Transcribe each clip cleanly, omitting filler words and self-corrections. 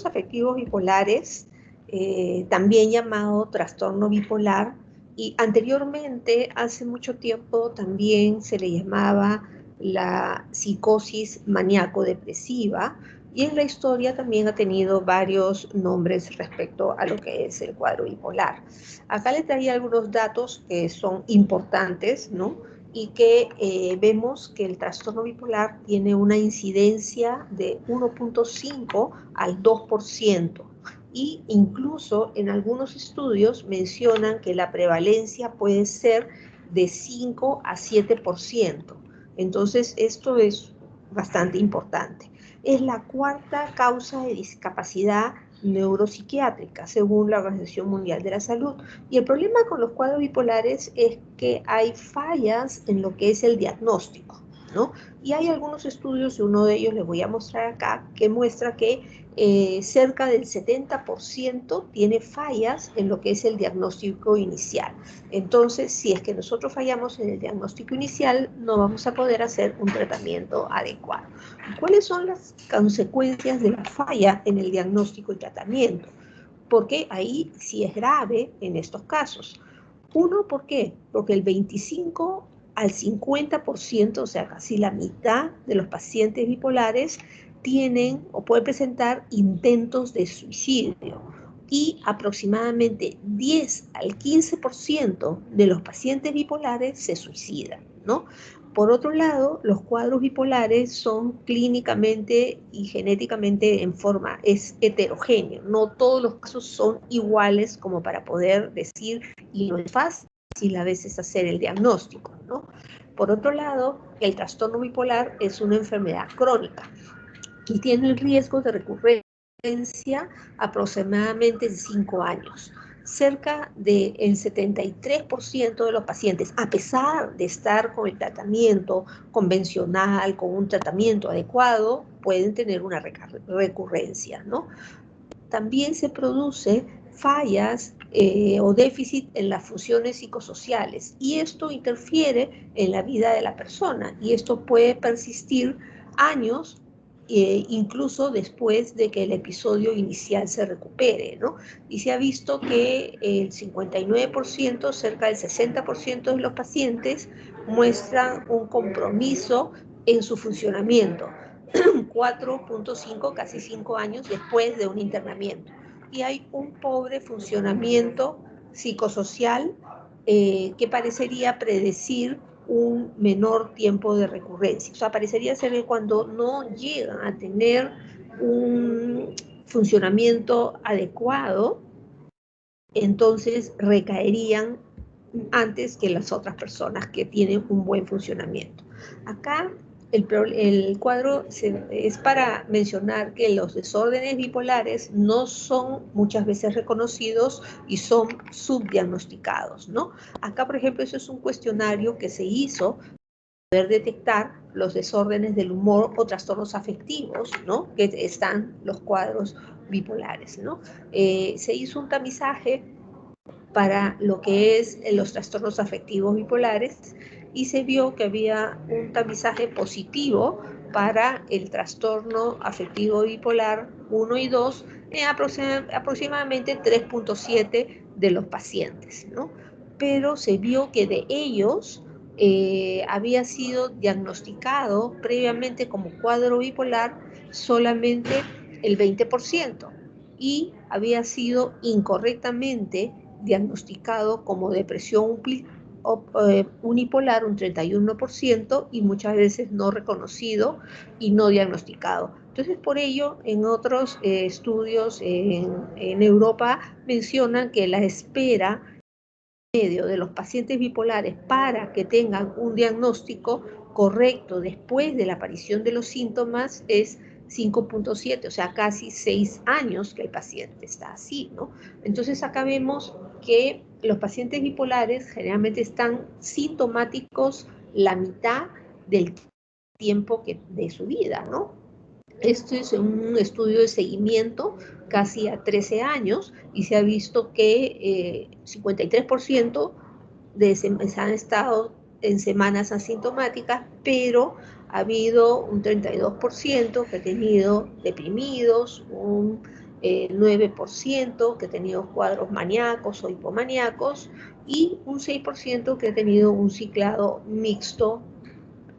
afectivos bipolares, también llamado trastorno bipolar, y anteriormente, hace mucho tiempo, también se le llamaba la psicosis maníaco-depresiva, y en la historia también ha tenido varios nombres respecto a lo que es el cuadro bipolar. Acá le traía algunos datos que son importantes, ¿no? Y que vemos que el trastorno bipolar tiene una incidencia de 1.5 al 2%, y incluso en algunos estudios mencionan que la prevalencia puede ser de 5 a 7%. Entonces, esto es bastante importante. Es la cuarta causa de discapacidad neuropsiquiátrica, según la Organización Mundial de la Salud. Y el problema con los cuadros bipolares es que hay fallas en lo que es el diagnóstico, ¿no? Y hay algunos estudios, y uno de ellos les voy a mostrar acá, que muestra que cerca del 70% tiene fallas en lo que es el diagnóstico inicial. Entonces, si es que nosotros fallamos en el diagnóstico inicial, no vamos a poder hacer un tratamiento adecuado. ¿Cuáles son las consecuencias de la falla en el diagnóstico y tratamiento? Porque ahí sí es grave en estos casos. Uno, ¿por qué? Porque el 25 al 50%, o sea, casi la mitad de los pacientes bipolares tienen o pueden presentar intentos de suicidio, y aproximadamente 10 al 15% de los pacientes bipolares se suicidan, ¿no? Por otro lado, los cuadros bipolares son clínicamente y genéticamente es heterogéneo. No todos los casos son iguales como para poder decir, y no es fácil a veces hacer el diagnóstico, ¿no? Por otro lado, el trastorno bipolar es una enfermedad crónica y tiene el riesgo de recurrencia aproximadamente en 5 años. Cerca del 73% de los pacientes, a pesar de estar con el tratamiento convencional, con un tratamiento adecuado, pueden tener una recurrencia, ¿no? También se produce fallas o déficit en las funciones psicosociales, y esto interfiere en la vida de la persona, y esto puede persistir años, incluso después de que el episodio inicial se recupere, ¿no? Y se ha visto que el 59%, cerca del 60% de los pacientes muestran un compromiso en su funcionamiento, 4.5, casi 5 años después de un internamiento. Y hay un pobre funcionamiento psicosocial que parecería predecir un menor tiempo de recurrencia. O sea, parecería ser que cuando no llegan a tener un funcionamiento adecuado, entonces recaerían antes que las otras personas que tienen un buen funcionamiento. Acá el cuadro es para mencionar que los desórdenes bipolares no son muchas veces reconocidos y son subdiagnosticados, ¿no? Acá, por ejemplo, eso es un cuestionario que se hizo para poder detectar los desórdenes del humor o trastornos afectivos, ¿no? Que están los cuadros bipolares, ¿no? Se hizo un tamizaje para lo que es los trastornos afectivos bipolares, y se vio que había un tamizaje positivo para el trastorno afectivo bipolar 1 y 2 en aproximadamente 3.7 de los pacientes, ¿no? Pero se vio que de ellos había sido diagnosticado previamente como cuadro bipolar solamente el 20%, y había sido incorrectamente diagnosticado como depresión unipolar un 31%, y muchas veces no reconocido y no diagnosticado. Entonces, por ello, en otros estudios en Europa mencionan que la espera medio de los pacientes bipolares para que tengan un diagnóstico correcto después de la aparición de los síntomas es 5.7, o sea, casi 6 años que el paciente está así, ¿no? Entonces acá vemos que los pacientes bipolares generalmente están sintomáticos la mitad del tiempo de su vida, ¿no? Esto es un estudio de seguimiento casi a 13 años, y se ha visto que 53% han estado en semanas asintomáticas, pero ha habido un 32% que ha tenido deprimidos, un 9% que ha tenido cuadros maníacos o hipomaníacos y un 6% que ha tenido un ciclado mixto.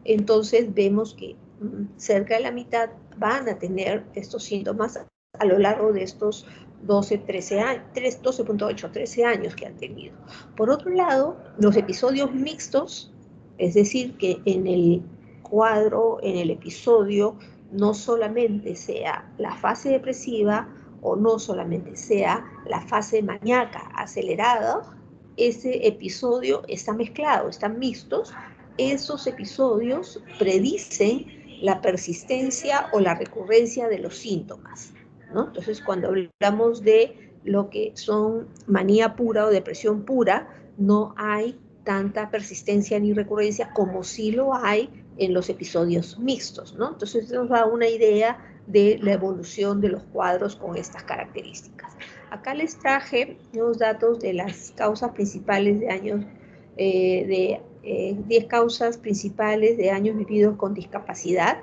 Entonces vemos que cerca de la mitad van a tener estos síntomas a lo largo de estos 13 años, 12.8, 13 años que han tenido. Por otro lado, los episodios mixtos, es decir, que en el cuadro, en el episodio, no solamente sea la fase depresiva o no solamente sea la fase maníaca acelerada, ese episodio está mezclado, están mixtos. Esos episodios predicen la persistencia o la recurrencia de los síntomas, ¿no? Entonces, cuando hablamos de lo que son manía pura o depresión pura, no hay tanta persistencia ni recurrencia como sí lo hay en los episodios mixtos, ¿no? Entonces, nos da una idea de la evolución de los cuadros con estas características. Acá les traje los datos de las causas principales de años, 10 causas principales de años vividos con discapacidad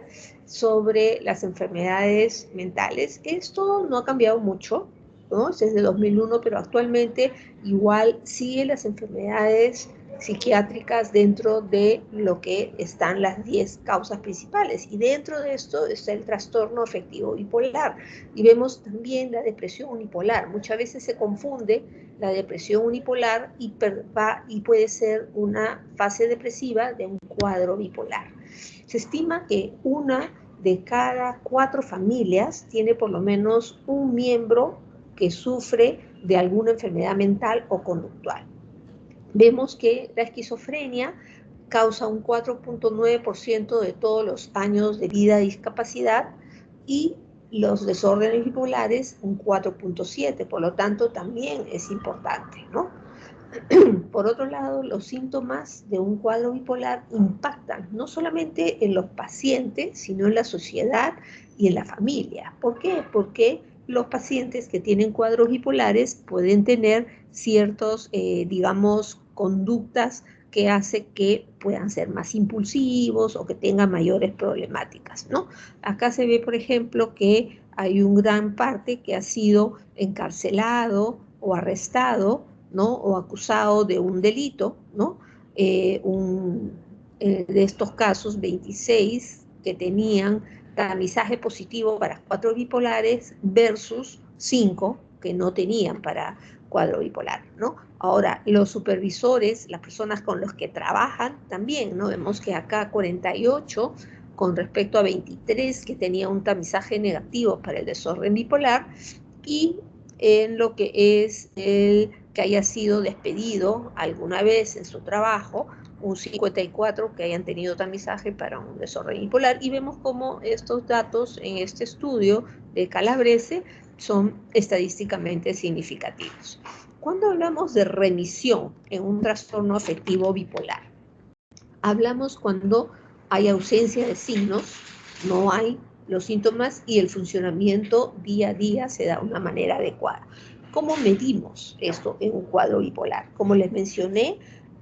sobre las enfermedades mentales. Esto no ha cambiado mucho, ¿no? Es desde 2001, pero actualmente igual sigue las enfermedades psiquiátricas dentro de lo que están las 10 causas principales. Y dentro de esto está el trastorno afectivo bipolar. Y vemos también la depresión unipolar. Muchas veces se confunde la depresión unipolar y puede ser una fase depresiva de un cuadro bipolar. Se estima que una de cada 4 familias tiene por lo menos un miembro que sufre de alguna enfermedad mental o conductual. Vemos que la esquizofrenia causa un 4.9% de todos los años de vida de discapacidad y los desórdenes bipolares un 4.7%, por lo tanto también es importante, ¿no? Por otro lado, los síntomas de un cuadro bipolar impactan no solamente en los pacientes, sino en la sociedad y en la familia. ¿Por qué? Porque los pacientes que tienen cuadros bipolares pueden tener ciertos, digamos, conductas que hace que puedan ser más impulsivos o que tengan mayores problemáticas, ¿no? Acá se ve, por ejemplo, que hay un gran parte que ha sido encarcelado o arrestado, ¿no? O acusado de un delito, ¿no? De estos casos, 26 que tenían tamizaje positivo para cuadros bipolares versus 5 que no tenían para cuadro bipolar, ¿no? Ahora, los supervisores, las personas con los que trabajan también, ¿no? Vemos que acá 48 con respecto a 23 que tenía un tamizaje negativo para el desorden bipolar, y en lo que es el que haya sido despedido alguna vez en su trabajo, un 54 que hayan tenido tamizaje para un desorden bipolar, y vemos cómo estos datos en este estudio de Calabrese son estadísticamente significativos. Cuando hablamos de remisión en un trastorno afectivo bipolar, hablamos cuando hay ausencia de signos, no hay los síntomas y el funcionamiento día a día se da de una manera adecuada. ¿Cómo medimos esto en un cuadro bipolar? Como les mencioné,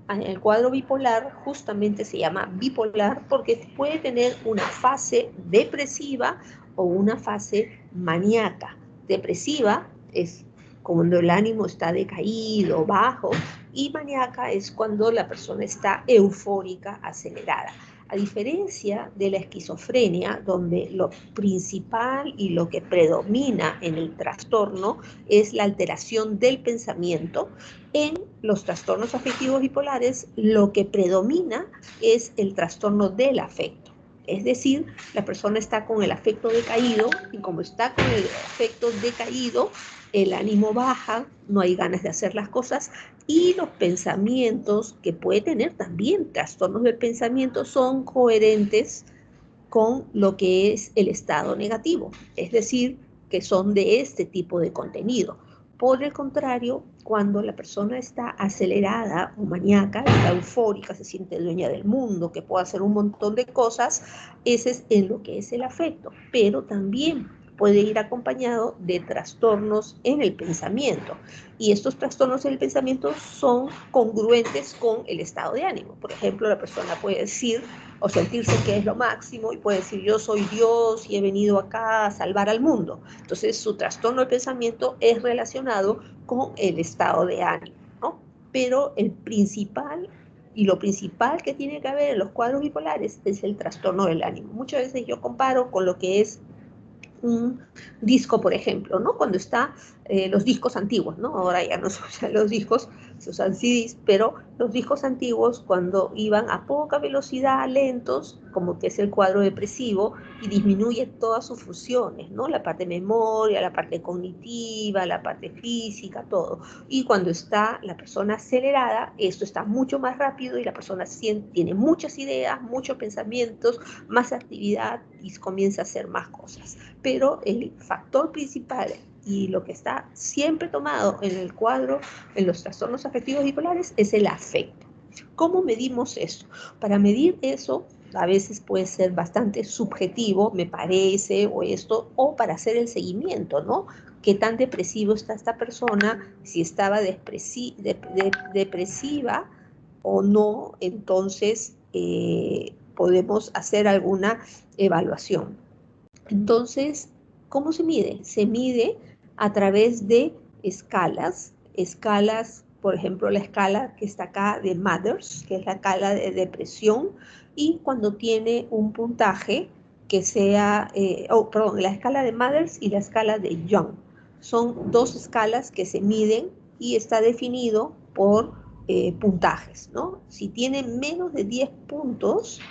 en el cuadro bipolar justamente se llama bipolar porque puede tener una fase depresiva o una fase maníaca. Depresiva es cuando el ánimo está decaído, bajo, y maníaca es cuando la persona está eufórica, acelerada. A diferencia de la esquizofrenia, donde lo principal y lo que predomina en el trastorno es la alteración del pensamiento, en los trastornos afectivos bipolares lo que predomina es el trastorno del afecto. Es decir, la persona está con el afecto decaído y como está con el afecto decaído, el ánimo baja, no hay ganas de hacer las cosas y los pensamientos que puede tener también trastornos del pensamiento son coherentes con lo que es el estado negativo, es decir, que son de este tipo de contenido. Por el contrario, cuando la persona está acelerada o maníaca, está eufórica, se siente dueña del mundo, que puede hacer un montón de cosas, ese es en lo que es el afecto, pero también puede ir acompañado de trastornos en el pensamiento. Y estos trastornos en el pensamiento son congruentes con el estado de ánimo. Por ejemplo, la persona puede decir, o sentirse que es lo máximo y puede decir yo soy Dios y he venido acá a salvar al mundo. Entonces su trastorno del pensamiento es relacionado con el estado de ánimo, ¿no? Pero el principal y lo principal que tiene que haber en los cuadros bipolares es el trastorno del ánimo. Muchas veces yo comparo con lo que es un disco, por ejemplo, ¿no? Cuando está los discos antiguos, ¿no? Ahora ya no se usan los discos, se usan CDs, pero los discos antiguos cuando iban a poca velocidad, lentos, como que es el cuadro depresivo, y disminuye todas sus funciones, ¿no? La parte de memoria, la parte cognitiva, la parte física, todo. Y cuando está la persona acelerada, esto está mucho más rápido y la persona tiene muchas ideas, muchos pensamientos, más actividad y comienza a hacer más cosas. Pero el factor principal y lo que está siempre tomado en el cuadro, en los trastornos afectivos bipolares, es el afecto. ¿Cómo medimos eso? Para medir eso, a veces puede ser bastante subjetivo, me parece, o esto, o para hacer el seguimiento, ¿no? ¿Qué tan depresivo está esta persona? Si estaba depresiva o no, entonces podemos hacer alguna evaluación. Entonces, ¿cómo se mide? Se mide a través de escalas, por ejemplo, la escala que está acá de Mathers, que es la escala de depresión, y cuando tiene un puntaje que sea, perdón, la escala de Mathers y la escala de Young. Son dos escalas que se miden y está definido por puntajes, ¿no? Si tiene menos de 10 puntos,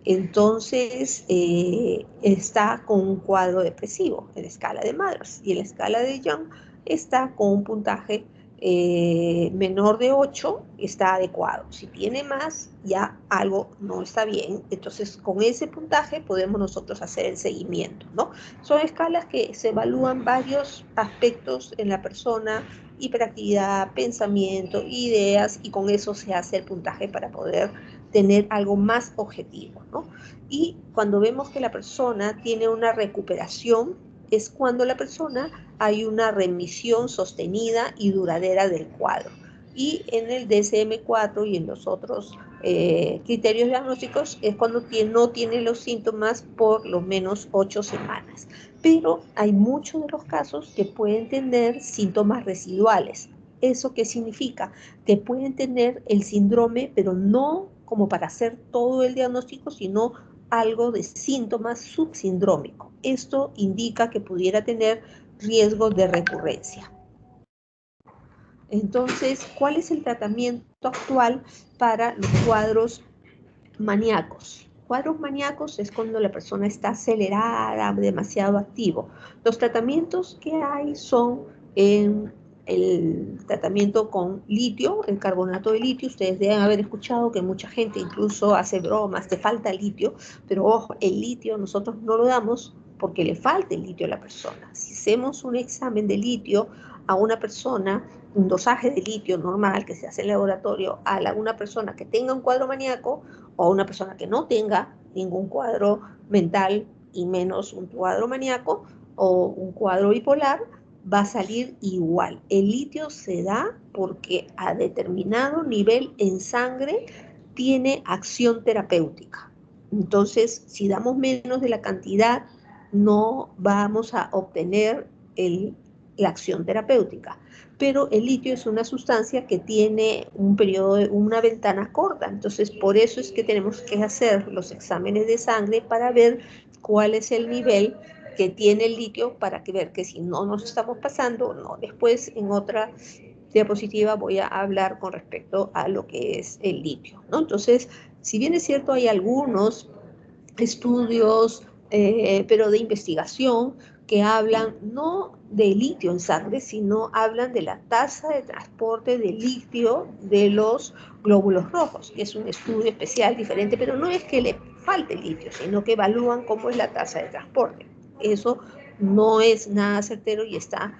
entonces está con un cuadro depresivo en la escala de Mathers, y en la escala de Young está con un puntaje menor de 8, está adecuado. Si tiene más, ya algo no está bien. Entonces, con ese puntaje podemos nosotros hacer el seguimiento, ¿no? Son escalas que se evalúan varios aspectos en la persona: hiperactividad, pensamiento, ideas, y con eso se hace el puntaje para poder tener algo más objetivo, ¿no? Y cuando vemos que la persona tiene una recuperación, es cuando la persona hay una remisión sostenida y duradera del cuadro. Y en el DSM-4 y en los otros criterios diagnósticos es cuando no tiene los síntomas por lo menos 8 semanas. Pero hay muchos de los casos que pueden tener síntomas residuales. ¿Eso qué significa? Que pueden tener el síndrome, pero no como para hacer todo el diagnóstico, sino algo de síntomas subsindrómicos. Esto indica que pudiera tener riesgo de recurrencia. Entonces, ¿cuál es el tratamiento actual para los cuadros maníacos? Cuadros maníacos es cuando la persona está acelerada, demasiado activo. Los tratamientos que hay son el tratamiento con litio, el carbonato de litio. Ustedes deben haber escuchado que mucha gente incluso hace bromas, te falta litio, pero ojo, el litio nosotros no lo damos porque le falta el litio a la persona. Si hacemos un examen de litio a una persona, un dosaje de litio normal que se hace en el laboratorio a una persona que tenga un cuadro maníaco o a una persona que no tenga ningún cuadro mental y menos un cuadro maníaco o un cuadro bipolar, va a salir igual. El litio se da porque a determinado nivel en sangre tiene acción terapéutica. Entonces, si damos menos de la cantidad, no vamos a obtener la acción terapéutica. Pero el litio es una sustancia que tiene un periodo, una ventana corta. Entonces, por eso es que tenemos que hacer los exámenes de sangre para ver cuál es el nivel que tiene el litio, para ver que si no nos estamos pasando, no. Después, en otra diapositiva, voy a hablar con respecto a lo que es el litio, ¿no? Entonces, si bien es cierto, hay algunos estudios, pero de investigación, que hablan no de litio en sangre, sino hablan de la tasa de transporte de litio de los glóbulos rojos, que es un estudio especial, diferente, pero no es que le falte litio, sino que evalúan cómo es la tasa de transporte. Eso no es nada certero y está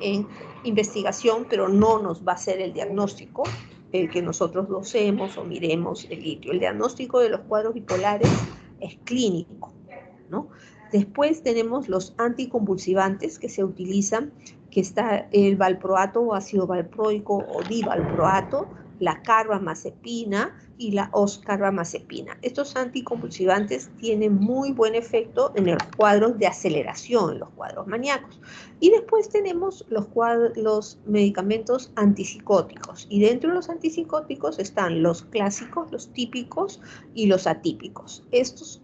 en investigación, pero no nos va a hacer el diagnóstico que nosotros docemos o miremos el litio. El diagnóstico de los cuadros bipolares es clínico, ¿no? Después tenemos los anticonvulsivantes que se utilizan, que está el valproato o ácido valproico o divalproato, la carbamazepina y la oscarbamazepina. Estos anticonvulsivantes tienen muy buen efecto en los cuadros de aceleración, los cuadros maníacos. Y después tenemos los medicamentos antipsicóticos. Y dentro de los antipsicóticos están los clásicos, los típicos y los atípicos. Estos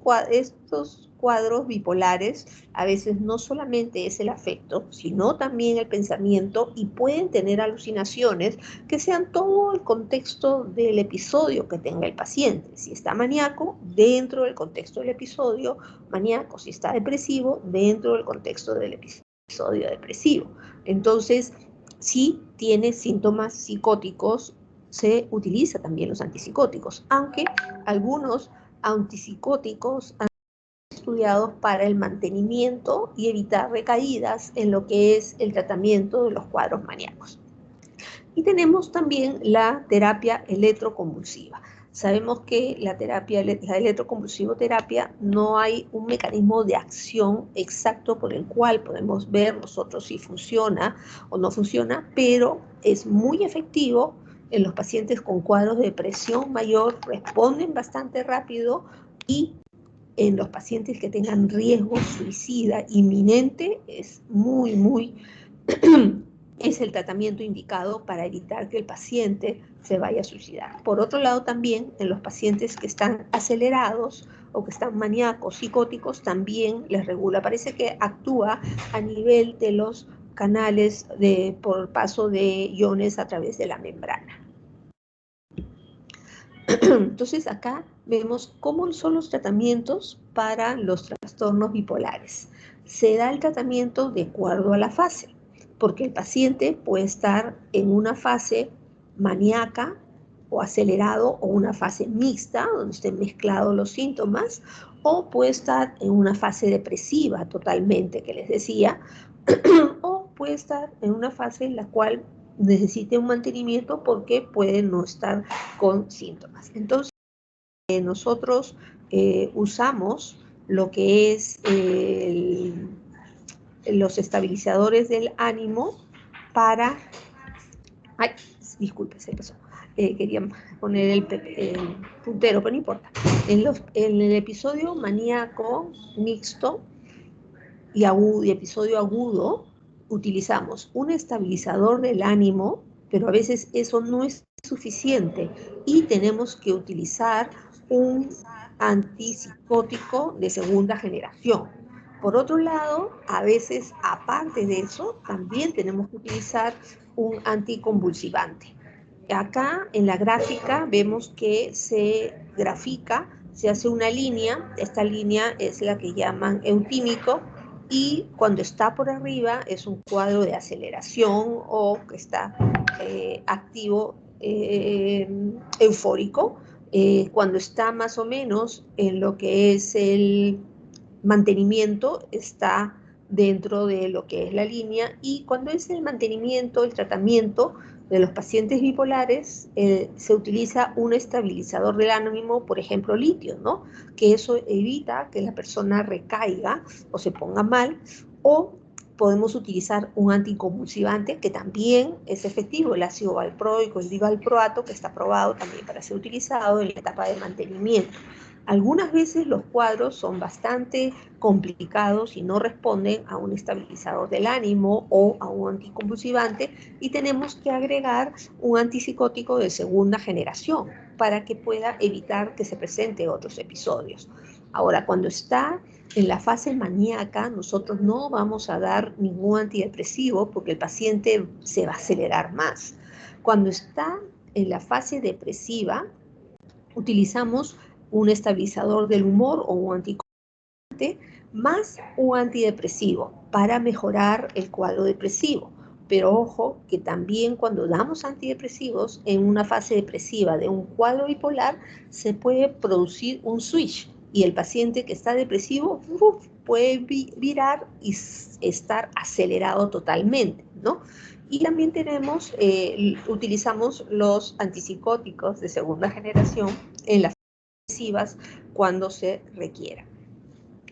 cuadros bipolares a veces no solamente es el afecto, sino también el pensamiento, y pueden tener alucinaciones que sean todo el contexto del episodio que tenga el paciente. Si está maníaco, dentro del contexto del episodio maníaco. Si está depresivo, dentro del contexto del episodio depresivo. Entonces, si tiene síntomas psicóticos, se utiliza también los antipsicóticos, aunque algunos antipsicóticos estudiados para el mantenimiento y evitar recaídas en lo que es el tratamiento de los cuadros maníacos. Y tenemos también la terapia electroconvulsiva. Sabemos que la electroconvulsivoterapia no hay un mecanismo de acción exacto por el cual podemos ver nosotros si funciona o no funciona, pero es muy efectivo en los pacientes con cuadros de presión mayor, responden bastante rápido, y en los pacientes que tengan riesgo suicida inminente es es el tratamiento indicado para evitar que el paciente se vaya a suicidar. Por otro lado, también en los pacientes que están acelerados o que están maníacos, psicóticos, también les regula. Parece que actúa a nivel de los canales por paso de iones a través de la membrana. Entonces acá vemos cómo son los tratamientos para los trastornos bipolares. Se da el tratamiento de acuerdo a la fase, porque el paciente puede estar en una fase maníaca o acelerado, o una fase mixta, donde estén mezclados los síntomas, o puede estar en una fase depresiva totalmente, que les decía, o puede estar en una fase en la cual necesite un mantenimiento porque puede no estar con síntomas. Entonces, nosotros usamos lo que es los estabilizadores del ánimo para... Ay, disculpe, se pasó. Quería poner el puntero, pero no importa. En el episodio maníaco mixto y episodio agudo, utilizamos un estabilizador del ánimo, pero a veces eso no es suficiente y tenemos que utilizar un antipsicótico de segunda generación. Por otro lado, a veces, aparte de eso, también tenemos que utilizar un anticonvulsivante. Acá en la gráfica vemos que se grafica, se hace una línea, esta línea es la que llaman eutímico, y cuando está por arriba es un cuadro de aceleración o que está activo, eufórico. Cuando está más o menos en lo que es el mantenimiento, está dentro de lo que es la línea, y cuando es el mantenimiento, el tratamiento de los pacientes bipolares, se utiliza un estabilizador del ánimo, por ejemplo litio, ¿no? Que eso evita que la persona recaiga o se ponga mal, o podemos utilizar un anticonvulsivante que también es efectivo, el ácido valproico, el divalproato, que está aprobado también para ser utilizado en la etapa de mantenimiento. Algunas veces los cuadros son bastante complicados y no responden a un estabilizador del ánimo o a un anticonvulsivante, y tenemos que agregar un antipsicótico de segunda generación para que pueda evitar que se presenten otros episodios. Ahora, cuando está en la fase maníaca, nosotros no vamos a dar ningún antidepresivo porque el paciente se va a acelerar más. Cuando está en la fase depresiva, utilizamos un estabilizador del humor o un anticonvulsivante más un antidepresivo para mejorar el cuadro depresivo. Pero ojo que también cuando damos antidepresivos en una fase depresiva de un cuadro bipolar, se puede producir un switch y el paciente que está depresivo puede virar y estar acelerado totalmente, ¿no? Y también utilizamos los antipsicóticos de segunda generación en las depresivas cuando se requiera.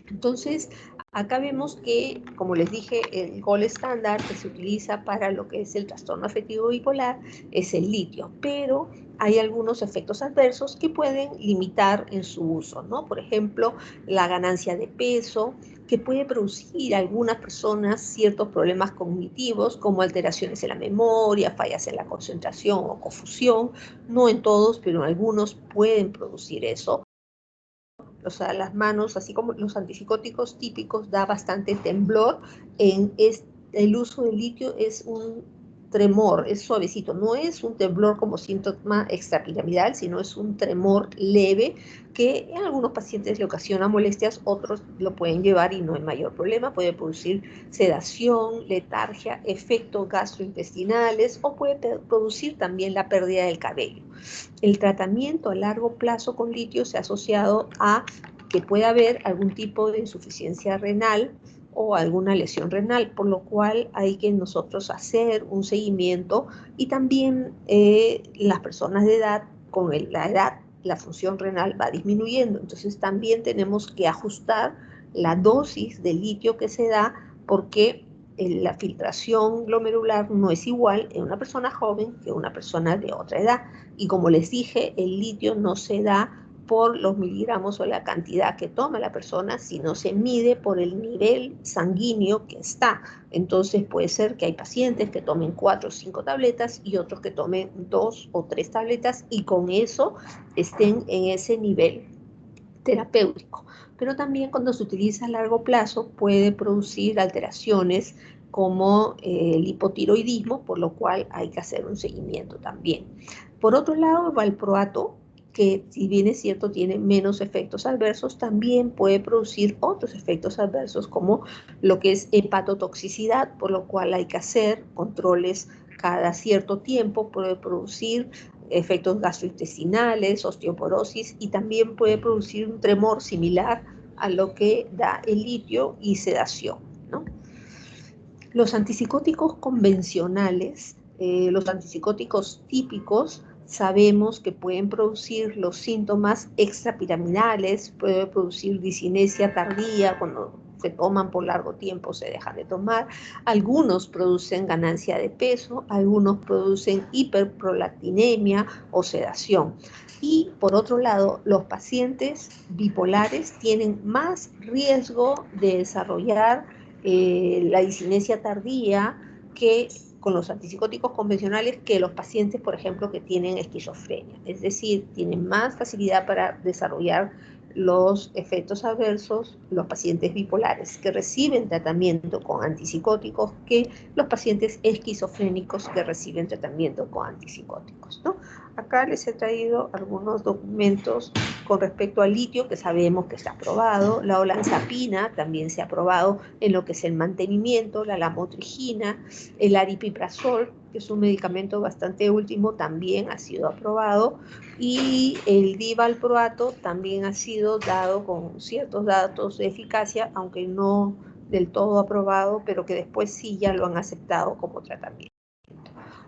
Entonces, Acá vemos que, como les dije, el gold estándar que se utiliza para lo que es el trastorno afectivo bipolar es el litio, pero hay algunos efectos adversos que pueden limitar en su uso, ¿no? Por ejemplo, la ganancia de peso, que puede producir a algunas personas ciertos problemas cognitivos, como alteraciones en la memoria, fallas en la concentración o confusión. No en todos, pero en algunos pueden producir eso. O sea, las manos, así como los antipsicóticos típicos, da bastante temblor. El uso del litio es un tremor, es suavecito, no es un temblor como síntoma extrapiramidal, sino es un tremor leve que en algunos pacientes le ocasiona molestias, otros lo pueden llevar y no hay mayor problema, puede producir sedación, letargia, efectos gastrointestinales o puede producir también la pérdida del cabello. El tratamiento a largo plazo con litio se ha asociado a que pueda haber algún tipo de insuficiencia renal o alguna lesión renal, por lo cual hay que nosotros hacer un seguimiento y también las personas de edad, con la edad, la función renal va disminuyendo, entonces también tenemos que ajustar la dosis de litio que se da porque la filtración glomerular no es igual en una persona joven que en una persona de otra edad. Y como les dije, el litio no se da por los miligramos o la cantidad que toma la persona, sino se mide por el nivel sanguíneo que está. Entonces puede ser que hay pacientes que tomen 4 o 5 tabletas y otros que tomen 2 o 3 tabletas y con eso estén en ese nivel terapéutico. Pero también cuando se utiliza a largo plazo puede producir alteraciones como el hipotiroidismo, por lo cual hay que hacer un seguimiento también. Por otro lado, el valproato, que si bien es cierto tiene menos efectos adversos, también puede producir otros efectos adversos como lo que es hepatotoxicidad, por lo cual hay que hacer controles cada cierto tiempo, puede producir efectos gastrointestinales, osteoporosis y también puede producir un tremor similar a lo que da el litio y sedación, ¿no? Los antipsicóticos convencionales, los antipsicóticos típicos, sabemos que pueden producir los síntomas extrapiramidales, puede producir discinesia tardía cuando se toman por largo tiempo, se dejan de tomar. Algunos producen ganancia de peso, algunos producen hiperprolactinemia o sedación. Y por otro lado, los pacientes bipolares tienen más riesgo de desarrollar la discinesia tardía que con los antipsicóticos convencionales que los pacientes, por ejemplo, que tienen esquizofrenia. Es decir, tienen más facilidad para desarrollar los efectos adversos los pacientes bipolares que reciben tratamiento con antipsicóticos que los pacientes esquizofrénicos que reciben tratamiento con antipsicóticos, ¿no? Acá les he traído algunos documentos con respecto al litio, que sabemos que está aprobado, la olanzapina también se ha aprobado en lo que es el mantenimiento, la lamotrigina, el aripiprazol, que es un medicamento bastante último, también ha sido aprobado, y el divalproato también ha sido dado con ciertos datos de eficacia, aunque no del todo aprobado, pero que después sí ya lo han aceptado como tratamiento.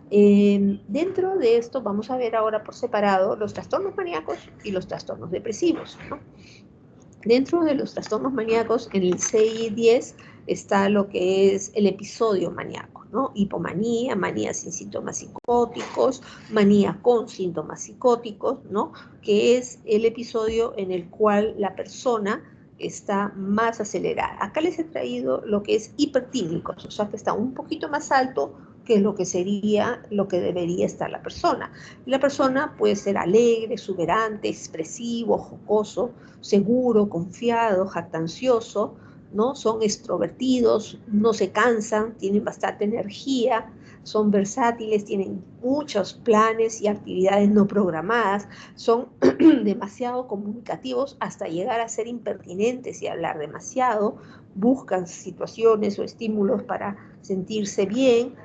Dentro de esto vamos a ver ahora por separado los trastornos maníacos y los trastornos depresivos, ¿no? Dentro de los trastornos maníacos, en el CI-10 está lo que es el episodio maníaco, ¿no? Hipomanía, manía sin síntomas psicóticos, manía con síntomas psicóticos, ¿no? Que es el episodio en el cual la persona está más acelerada. Acá les he traído lo que es hipertímicos, o sea que está un poquito más alto que lo que sería, lo que debería estar la persona. La persona puede ser alegre, exuberante, expresivo, jocoso, seguro, confiado, jactancioso, ¿no? Son extrovertidos, no se cansan, tienen bastante energía, son versátiles, tienen muchos planes y actividades no programadas, son demasiado comunicativos hasta llegar a ser impertinentes y hablar demasiado, buscan situaciones o estímulos para sentirse bien,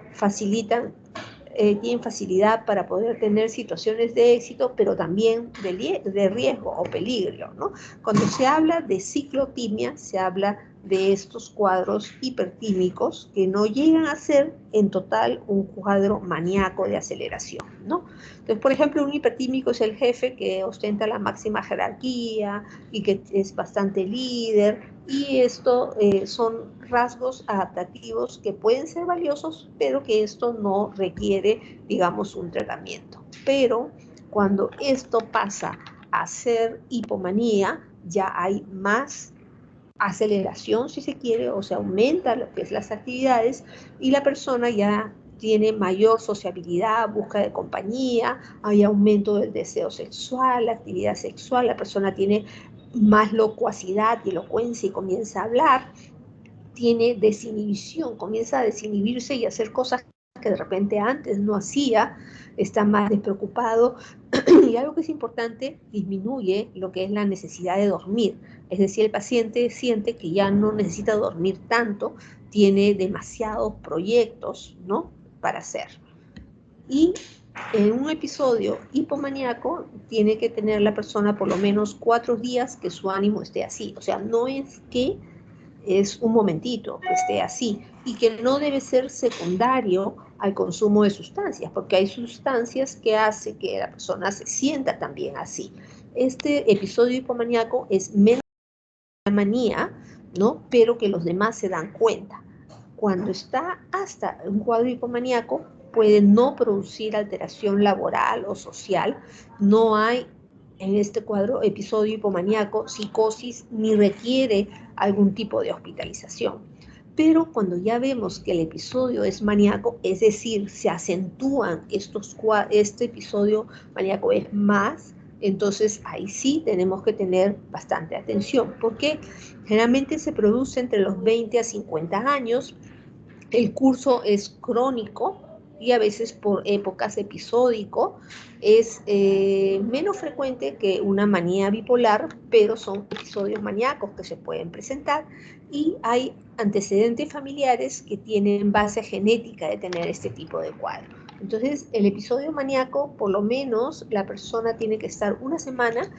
tienen facilidad para poder tener situaciones de éxito, pero también de riesgo o peligro, ¿no? Cuando se habla de ciclotimia, se habla de estos cuadros hipertímicos que no llegan a ser en total un cuadro maníaco de aceleración, ¿no? Entonces, por ejemplo, un hipertímico es el jefe que ostenta la máxima jerarquía y que es bastante líder, y esto son rasgos adaptativos que pueden ser valiosos, pero que esto no requiere, digamos, un tratamiento. Pero cuando esto pasa a ser hipomanía, ya hay más aceleración, si se quiere, o se aumenta lo que es las actividades y la persona ya tiene mayor sociabilidad, busca de compañía, hay aumento del deseo sexual, la actividad sexual, la persona tiene más locuacidad y elocuencia y comienza a hablar, tiene desinhibición, comienza a desinhibirse y hacer cosas que de repente antes no hacía, está más despreocupado. Y algo que es importante, disminuye lo que es la necesidad de dormir. Es decir, el paciente siente que ya no necesita dormir tanto, tiene demasiados proyectos, ¿no?, para hacer. Y en un episodio hipomaníaco tiene que tener la persona por lo menos 4 días que su ánimo esté así. O sea, no es que es un momentito que esté así, y que no debe ser secundario al consumo de sustancias, porque hay sustancias que hacen que la persona se sienta también así. Este episodio hipomaníaco es menos manía, ¿no?, pero que los demás se dan cuenta. Cuando está hasta un cuadro hipomaníaco, puede no producir alteración laboral o social, no hay en este cuadro episodio hipomaníaco psicosis ni requiere algún tipo de hospitalización. Pero cuando ya vemos que el episodio es maníaco, es decir, se acentúan este episodio maníaco es más, entonces ahí sí tenemos que tener bastante atención, porque generalmente se produce entre los 20 a 50 años, el curso es crónico y a veces por épocas episódico, es menos frecuente que una manía bipolar, pero son episodios maníacos que se pueden presentar y hay antecedentes familiares que tienen base genética de tener este tipo de cuadro. Entonces, el episodio maníaco, por lo menos la persona tiene que estar una semana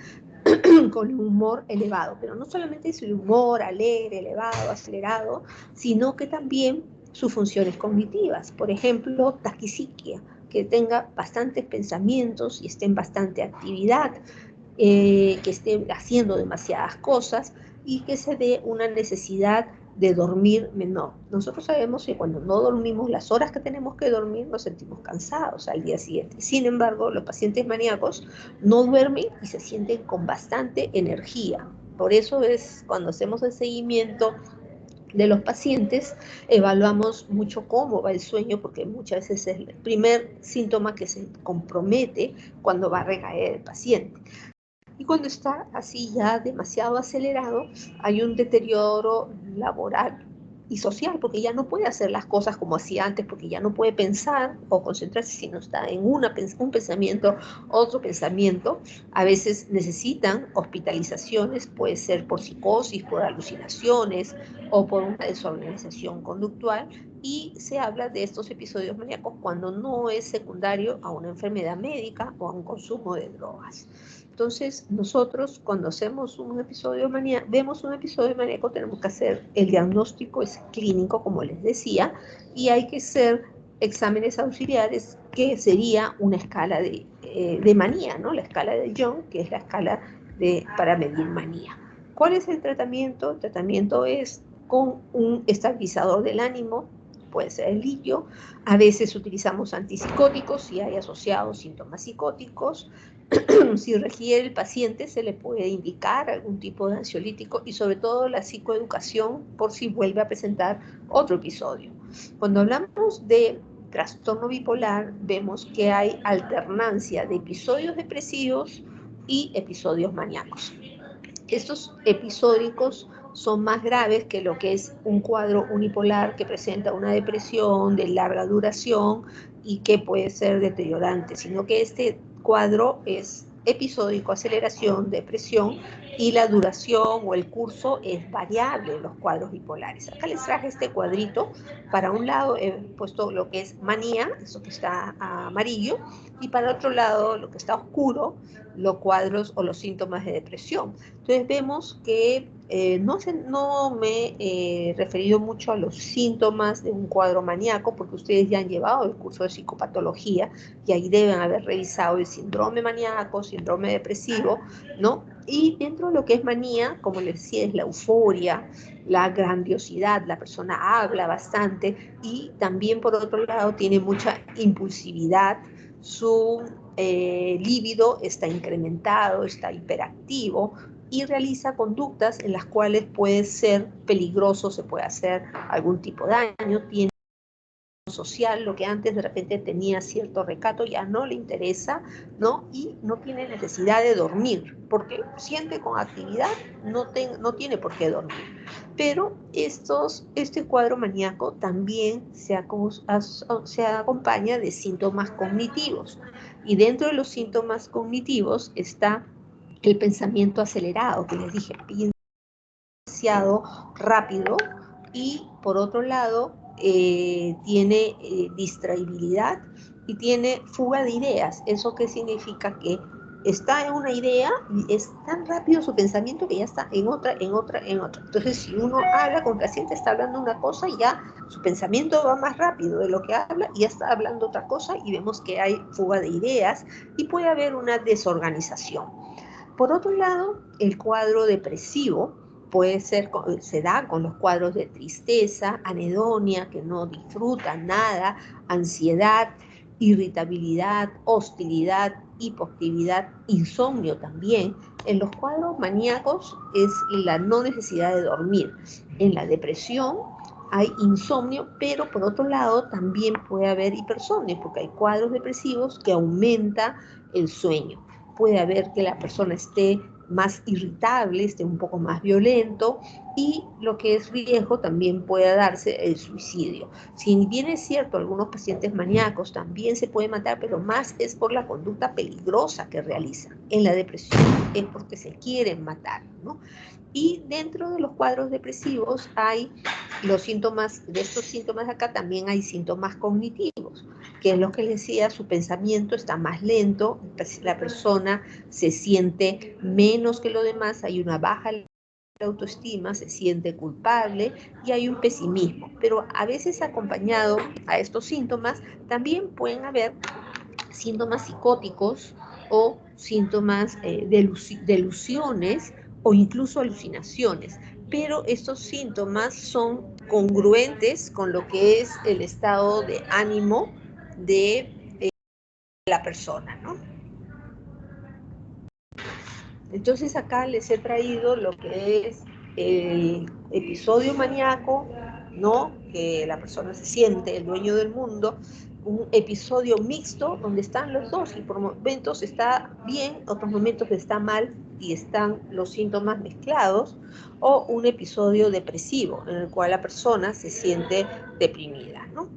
con un humor elevado, pero no solamente es el humor alegre, elevado, acelerado, sino que también sus funciones cognitivas, por ejemplo, taquipsiquia, que tenga bastantes pensamientos y esté en bastante actividad, que esté haciendo demasiadas cosas y que se dé una necesidad de dormir menor. Nosotros sabemos que cuando no dormimos las horas que tenemos que dormir, nos sentimos cansados al día siguiente. Sin embargo, los pacientes maníacos no duermen y se sienten con bastante energía. Por eso es cuando hacemos el seguimiento de los pacientes, evaluamos mucho cómo va el sueño, porque muchas veces es el primer síntoma que se compromete cuando va a recaer el paciente. Y cuando está así ya demasiado acelerado, hay un deterioro laboral y social, porque ya no puede hacer las cosas como hacía antes, porque ya no puede pensar o concentrarse, sino está en un pensamiento, otro pensamiento. A veces necesitan hospitalizaciones, puede ser por psicosis, por alucinaciones o por una desorganización conductual, y se habla de estos episodios maníacos cuando no es secundario a una enfermedad médica o a un consumo de drogas. Entonces, nosotros cuando hacemos un episodio maníaco, vemos un episodio maníaco, tenemos que hacer el diagnóstico, es clínico, como les decía, y hay que hacer exámenes auxiliares, que sería una escala de manía, ¿no? La escala de Young, que es la escala para medir manía. ¿Cuál es el tratamiento? El tratamiento es con un estabilizador del ánimo, puede ser el litio. A veces utilizamos antipsicóticos si hay asociados síntomas psicóticos. Si requiere el paciente, se le puede indicar algún tipo de ansiolítico y sobre todo la psicoeducación por si vuelve a presentar otro episodio. Cuando hablamos de trastorno bipolar, vemos que hay alternancia de episodios depresivos y episodios maníacos. Estos episódicos son más graves que lo que es un cuadro unipolar que presenta una depresión de larga duración y que puede ser deteriorante, sino que este cuadro es episódico, aceleración, depresión, y la duración o el curso es variable en los cuadros bipolares. Acá les traje este cuadrito. Para un lado he puesto lo que es manía, eso que está amarillo, y para otro lado lo que está oscuro los cuadros o los síntomas de depresión. Entonces vemos que no me he referido mucho a los síntomas de un cuadro maníaco, porque ustedes ya han llevado el curso de psicopatología y ahí deben haber revisado el síndrome maníaco, síndrome depresivo, ¿no? Y dentro de lo que es manía, como les decía, es la euforia, la grandiosidad, la persona habla bastante y también por otro lado tiene mucha impulsividad, su líbido está incrementado, está hiperactivo y realiza conductas en las cuales puede ser peligroso, se puede hacer algún tipo de daño, tiene social, lo que antes de repente tenía cierto recato ya no le interesa, ¿no? Y no tiene necesidad de dormir, porque siente con actividad, no tiene por qué dormir. Pero este cuadro maníaco también se acompaña de síntomas cognitivos. Y dentro de los síntomas cognitivos está el pensamiento acelerado, que les dije, demasiado rápido, y por otro lado tiene distraibilidad y tiene fuga de ideas. ¿Eso qué significa? Que está en una idea y es tan rápido su pensamiento que ya está en otra, en otra, en otra. Entonces, si uno habla con el paciente, está hablando una cosa y ya su pensamiento va más rápido de lo que habla y ya está hablando otra cosa y vemos que hay fuga de ideas y puede haber una desorganización. Por otro lado, el cuadro depresivo se da con los cuadros de tristeza, anedonia, que no disfruta nada, ansiedad, irritabilidad, hostilidad, hipoactividad, insomnio también. En los cuadros maníacos es la no necesidad de dormir. En la depresión hay insomnio, pero por otro lado también puede haber hipersomnio, porque hay cuadros depresivos que aumenta el sueño. Puede haber que la persona esté más irritable, esté un poco más violento, y lo que es riesgo también puede darse el suicidio. Si bien es cierto, algunos pacientes maníacos también se pueden matar, pero más es por la conducta peligrosa que realizan. En la depresión es porque se quieren matar, ¿no? Y dentro de los cuadros depresivos hay los síntomas, de estos síntomas de acá también hay síntomas cognitivos, que es lo que les decía, su pensamiento está más lento, la persona se siente menos que lo demás, hay una baja autoestima, se siente culpable y hay un pesimismo. Pero a veces acompañado a estos síntomas también pueden haber síntomas psicóticos o síntomas delusiones o incluso alucinaciones. Pero estos síntomas son congruentes con lo que es el estado de ánimo de la persona, ¿no? Entonces acá les he traído lo que es el episodio maníaco, ¿no? Que la persona se siente el dueño del mundo, un episodio mixto donde están los dos y por momentos está bien, otros momentos está mal y están los síntomas mezclados, o un episodio depresivo en el cual la persona se siente deprimida, ¿no?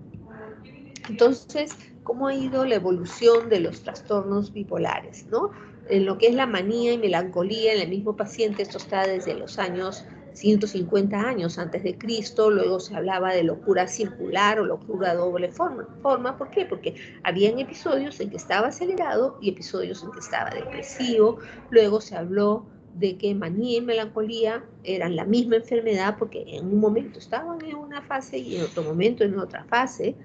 Entonces, ¿cómo ha ido la evolución de los trastornos bipolares, ¿no? En lo que es la manía y melancolía en el mismo paciente, esto está desde los años 150 años antes de Cristo, luego se hablaba de locura circular o locura doble forma. ¿Por qué? Porque habían episodios en que estaba acelerado y episodios en que estaba depresivo, luego se habló de que manía y melancolía eran la misma enfermedad porque en un momento estaban en una fase y en otro momento en otra fase.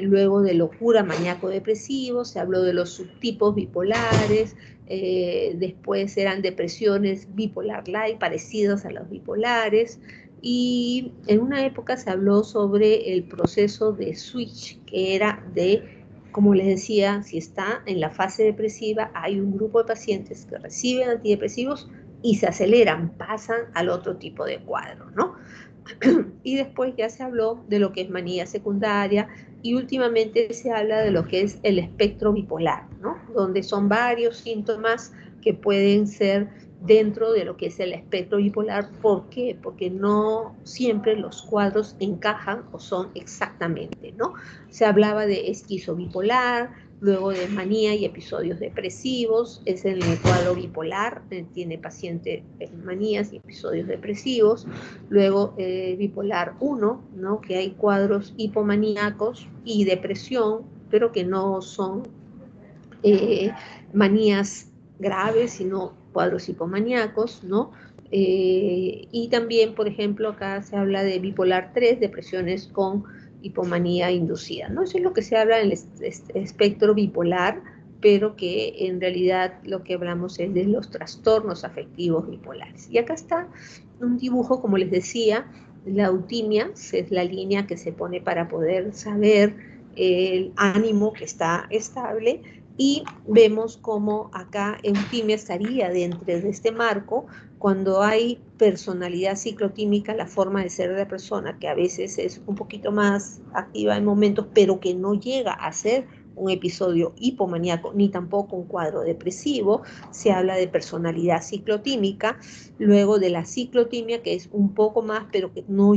Luego de locura maníaco-depresivo, se habló de los subtipos bipolares, después eran depresiones bipolar light, parecidas a los bipolares, y en una época se habló sobre el proceso de switch, que era de, como les decía, si está en la fase depresiva, hay un grupo de pacientes que reciben antidepresivos y se aceleran, pasan al otro tipo de cuadro, ¿no? Y después ya se habló de lo que es manía secundaria y últimamente se habla de lo que es el espectro bipolar, ¿no? Donde son varios síntomas que pueden ser dentro de lo que es el espectro bipolar. ¿Por qué? Porque no siempre los cuadros encajan o son exactamente, ¿no? Se hablaba de esquizobipolar, luego de manía y episodios depresivos, es en el cuadro bipolar, tiene paciente manías y episodios depresivos, luego bipolar 1, ¿no? Que hay cuadros hipomaníacos y depresión, pero que no son manías graves, sino cuadros hipomaníacos, ¿no? Y también, por ejemplo, acá se habla de bipolar 3, depresiones con hipomanía inducida, ¿no? Eso es lo que se habla en el espectro bipolar, pero que en realidad lo que hablamos es de los trastornos afectivos bipolares. Y acá está un dibujo, como les decía, la eutimia es la línea que se pone para poder saber el ánimo que está estable, y vemos cómo acá eutimia estaría dentro de este marco cuando hay personalidad ciclotímica, la forma de ser de la persona, que a veces es un poquito más activa en momentos, pero que no llega a ser un episodio hipomaníaco, ni tampoco un cuadro depresivo. Se habla de personalidad ciclotímica, luego de la ciclotimia, que es un poco más, pero que no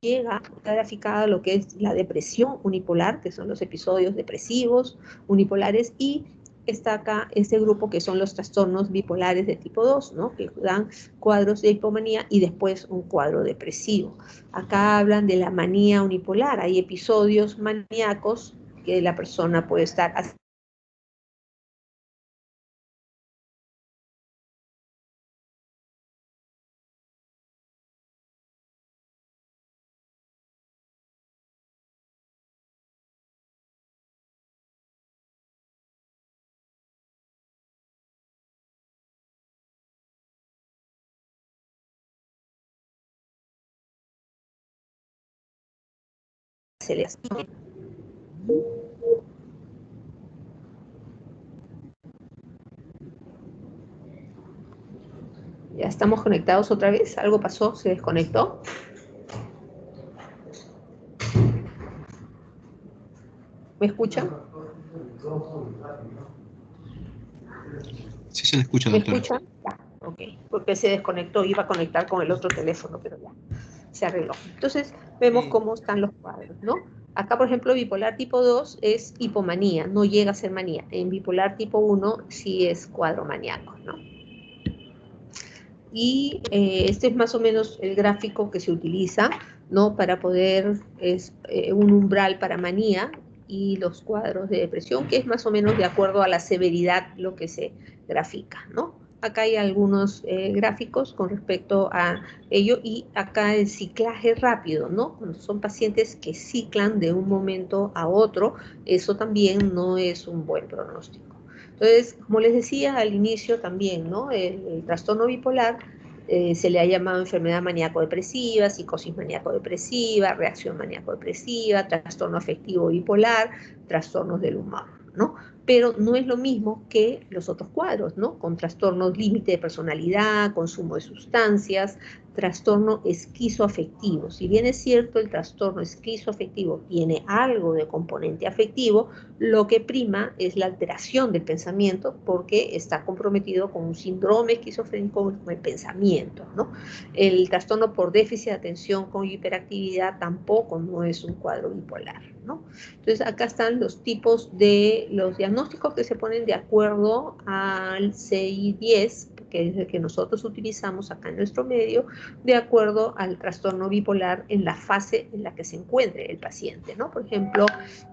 llega graficada lo que es la depresión unipolar, que son los episodios depresivos unipolares, y está acá este grupo que son los trastornos bipolares de tipo 2, ¿no? Que dan cuadros de hipomanía y después un cuadro depresivo. Acá hablan de la manía unipolar, hay episodios maníacos que la persona puede estar aceleración. Ya estamos conectados otra vez, algo pasó, se desconectó. ¿Me escuchan? Sí se le escucha, ¿Me doctora. escuchan? Ya, ok, porque se desconectó, iba a conectar con el otro teléfono, pero ya se arregló. Entonces, vemos Sí. cómo están los cuadros, ¿no? Acá, por ejemplo, bipolar tipo 2 es hipomanía, no llega a ser manía. En bipolar tipo 1 sí es cuadro maníaco, ¿no? Y este es más o menos el gráfico que se utiliza, ¿no? Para poder, es un umbral para manía y los cuadros de depresión, que es más o menos de acuerdo a la severidad lo que se grafica, ¿no? Acá hay algunos gráficos con respecto a ello, y acá el ciclaje rápido, ¿no? Cuando son pacientes que ciclan de un momento a otro, eso también no es un buen pronóstico. Entonces, como les decía al inicio también, ¿no? El trastorno bipolar se le ha llamado enfermedad maníaco-depresiva, psicosis maníaco-depresiva, reacción maníaco-depresiva, trastorno afectivo bipolar, trastornos del humor, ¿no? Pero no es lo mismo que los otros cuadros, ¿no? Con trastornos límite de personalidad, consumo de sustancias, trastorno esquizoafectivo. Si bien es cierto, el trastorno esquizoafectivo tiene algo de componente afectivo, lo que prima es la alteración del pensamiento, porque está comprometido con un síndrome esquizofrénico con el pensamiento, ¿no? El trastorno por déficit de atención con hiperactividad tampoco no es un cuadro bipolar, ¿no? Entonces acá están los tipos de los diagnósticos que se ponen de acuerdo al CI-10, que es el que nosotros utilizamos acá en nuestro medio, de acuerdo al trastorno bipolar en la fase en la que se encuentre el paciente, ¿no? Por ejemplo,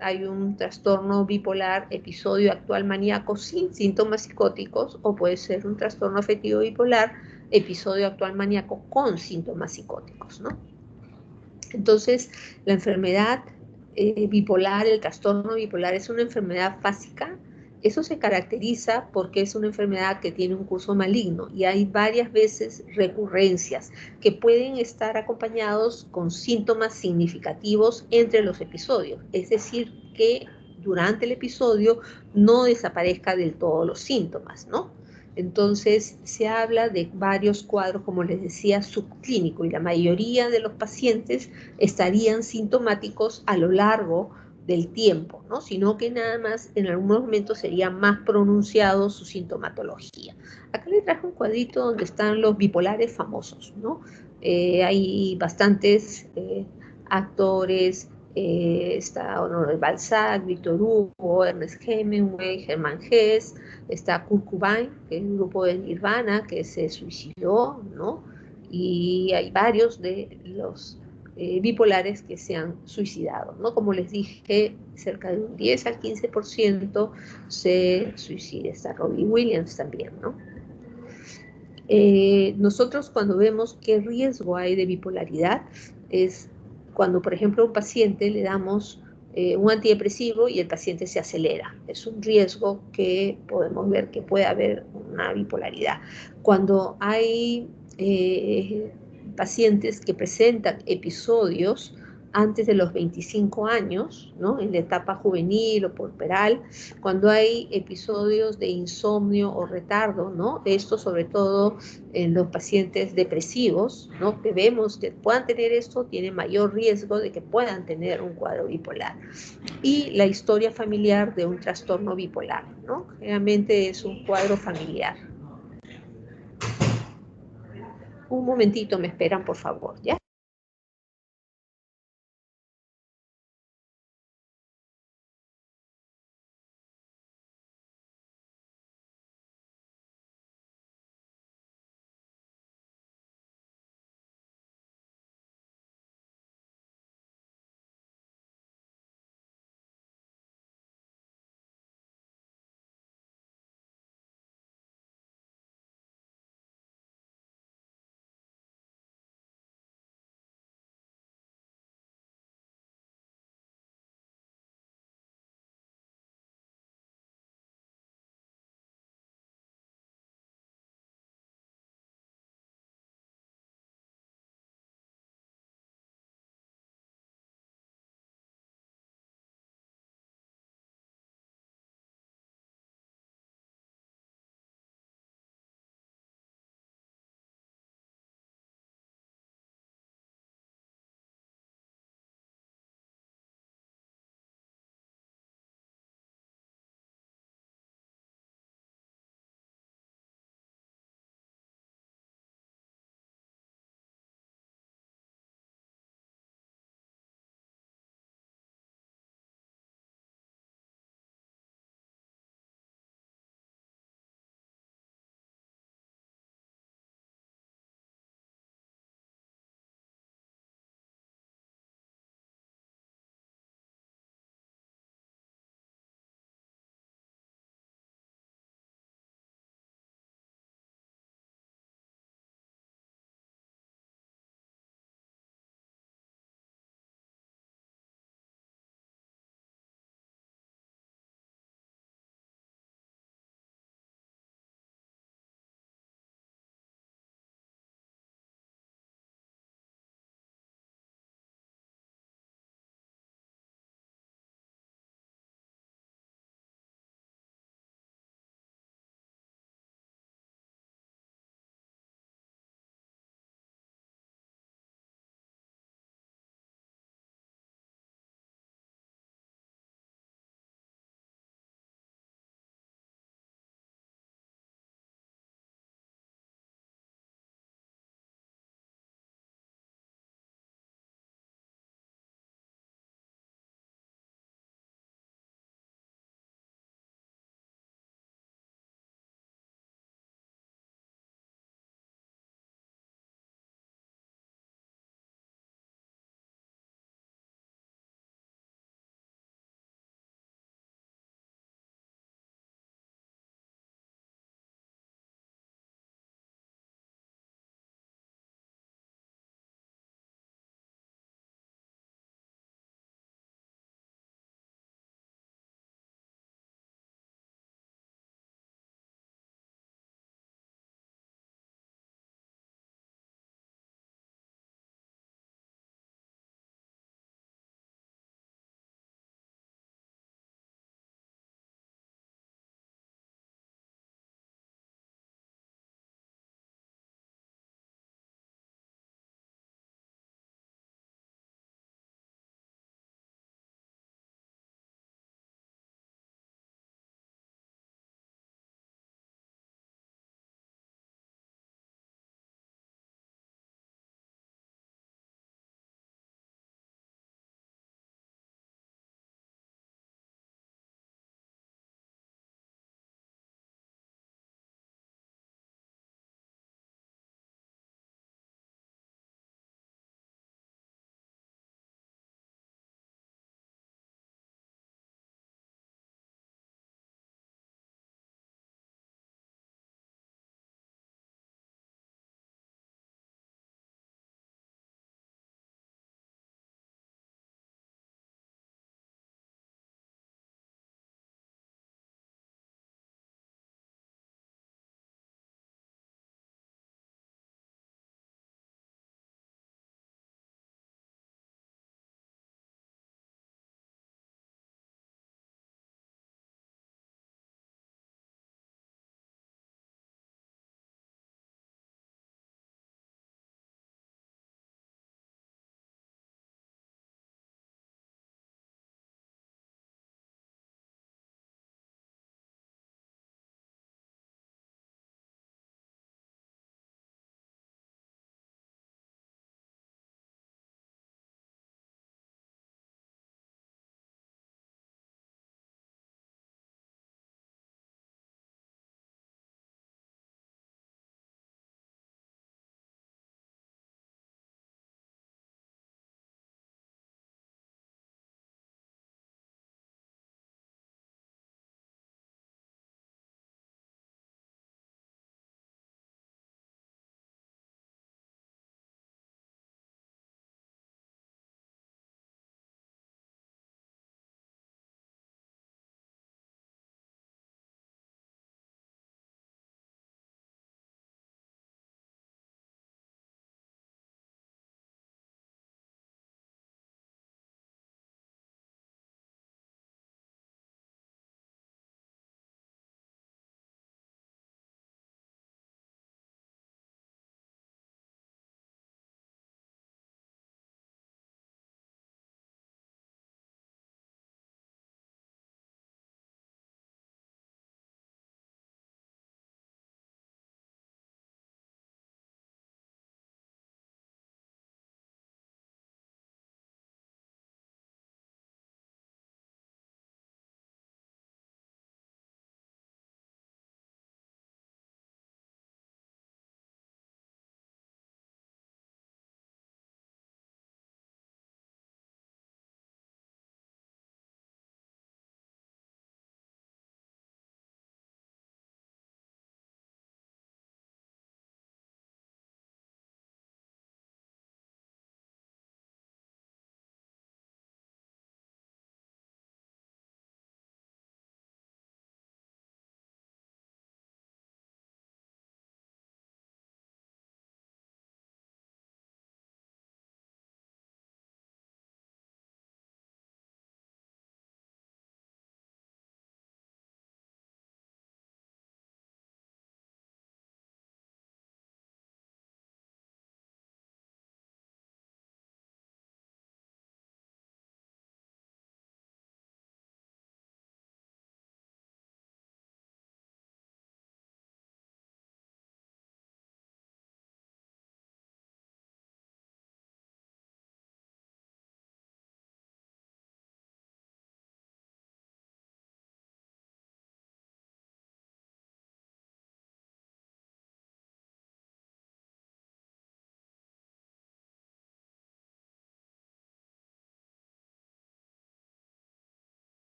hay un trastorno bipolar episodio actual maníaco sin síntomas psicóticos, o puede ser un trastorno afectivo bipolar episodio actual maníaco con síntomas psicóticos, ¿no? Entonces, la enfermedad bipolar, el trastorno bipolar, es una enfermedad fásica. Eso se caracteriza porque es una enfermedad que tiene un curso maligno, y hay varias veces recurrencias que pueden estar acompañados con síntomas significativos entre los episodios. Es decir, que durante el episodio no desaparezca del todo los síntomas, ¿no? Entonces se habla de varios cuadros, como les decía, subclínicos, y la mayoría de los pacientes estarían sintomáticos a lo largo del tiempo, ¿no? Sino que nada más en algunos momentos sería más pronunciado su sintomatología. Acá les traje un cuadrito donde están los bipolares famosos, ¿no? Hay bastantes actores, está Honoré Balzac, Victor Hugo, Ernest Hemingway, Germán Hesse, está Kurt Cobain, que es un grupo de Nirvana que se suicidó, ¿no? Y hay varios de los bipolares que se han suicidado, ¿no? Como les dije, cerca de un 10 al 15% se suicida. Está Robin Williams también, ¿no? Nosotros cuando vemos qué riesgo hay de bipolaridad es cuando, por ejemplo, a un paciente le damos un antidepresivo y el paciente se acelera. Es un riesgo que podemos ver que puede haber una bipolaridad. Cuando hay pacientes que presentan episodios antes de los 25 años, ¿no? En la etapa juvenil o puerperal, cuando hay episodios de insomnio o retardo, ¿no? Esto sobre todo en los pacientes depresivos, ¿no? Que vemos que puedan tener esto, tiene mayor riesgo de que puedan tener un cuadro bipolar. Y la historia familiar de un trastorno bipolar, ¿no? Generalmente es un cuadro familiar. Un momentito, me esperan, por favor, ¿ya?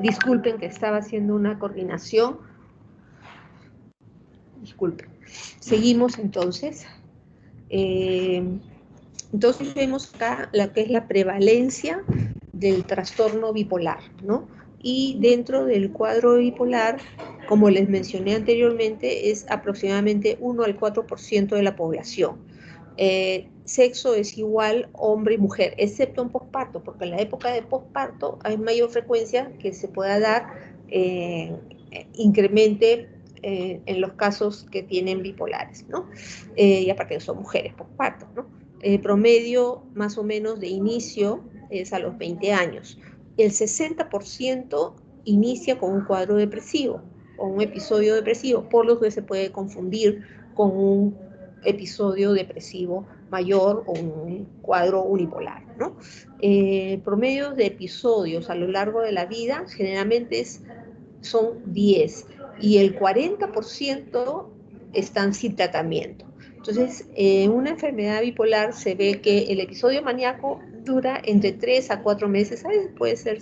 Disculpen que estaba haciendo una coordinación. Disculpen. Seguimos entonces. Entonces vemos acá la que es la prevalencia del trastorno bipolar, ¿no? Y dentro del cuadro bipolar, como les mencioné anteriormente, es aproximadamente 1 al 4% de la población. Sexo es igual hombre y mujer, excepto en posparto, porque en la época de posparto hay mayor frecuencia que se pueda dar, incremente en los casos que tienen bipolares, ¿no? Y aparte son mujeres posparto, ¿no? Promedio más o menos de inicio es a los 20 años. El 60% inicia con un cuadro depresivo o un episodio depresivo, por lo que se puede confundir con un episodio depresivo mayor o un cuadro unipolar, ¿no? Promedio de episodios a lo largo de la vida generalmente son 10 y el 40% están sin tratamiento. Entonces, en una enfermedad bipolar se ve que el episodio maníaco dura entre 3 a 4 meses, a veces puede ser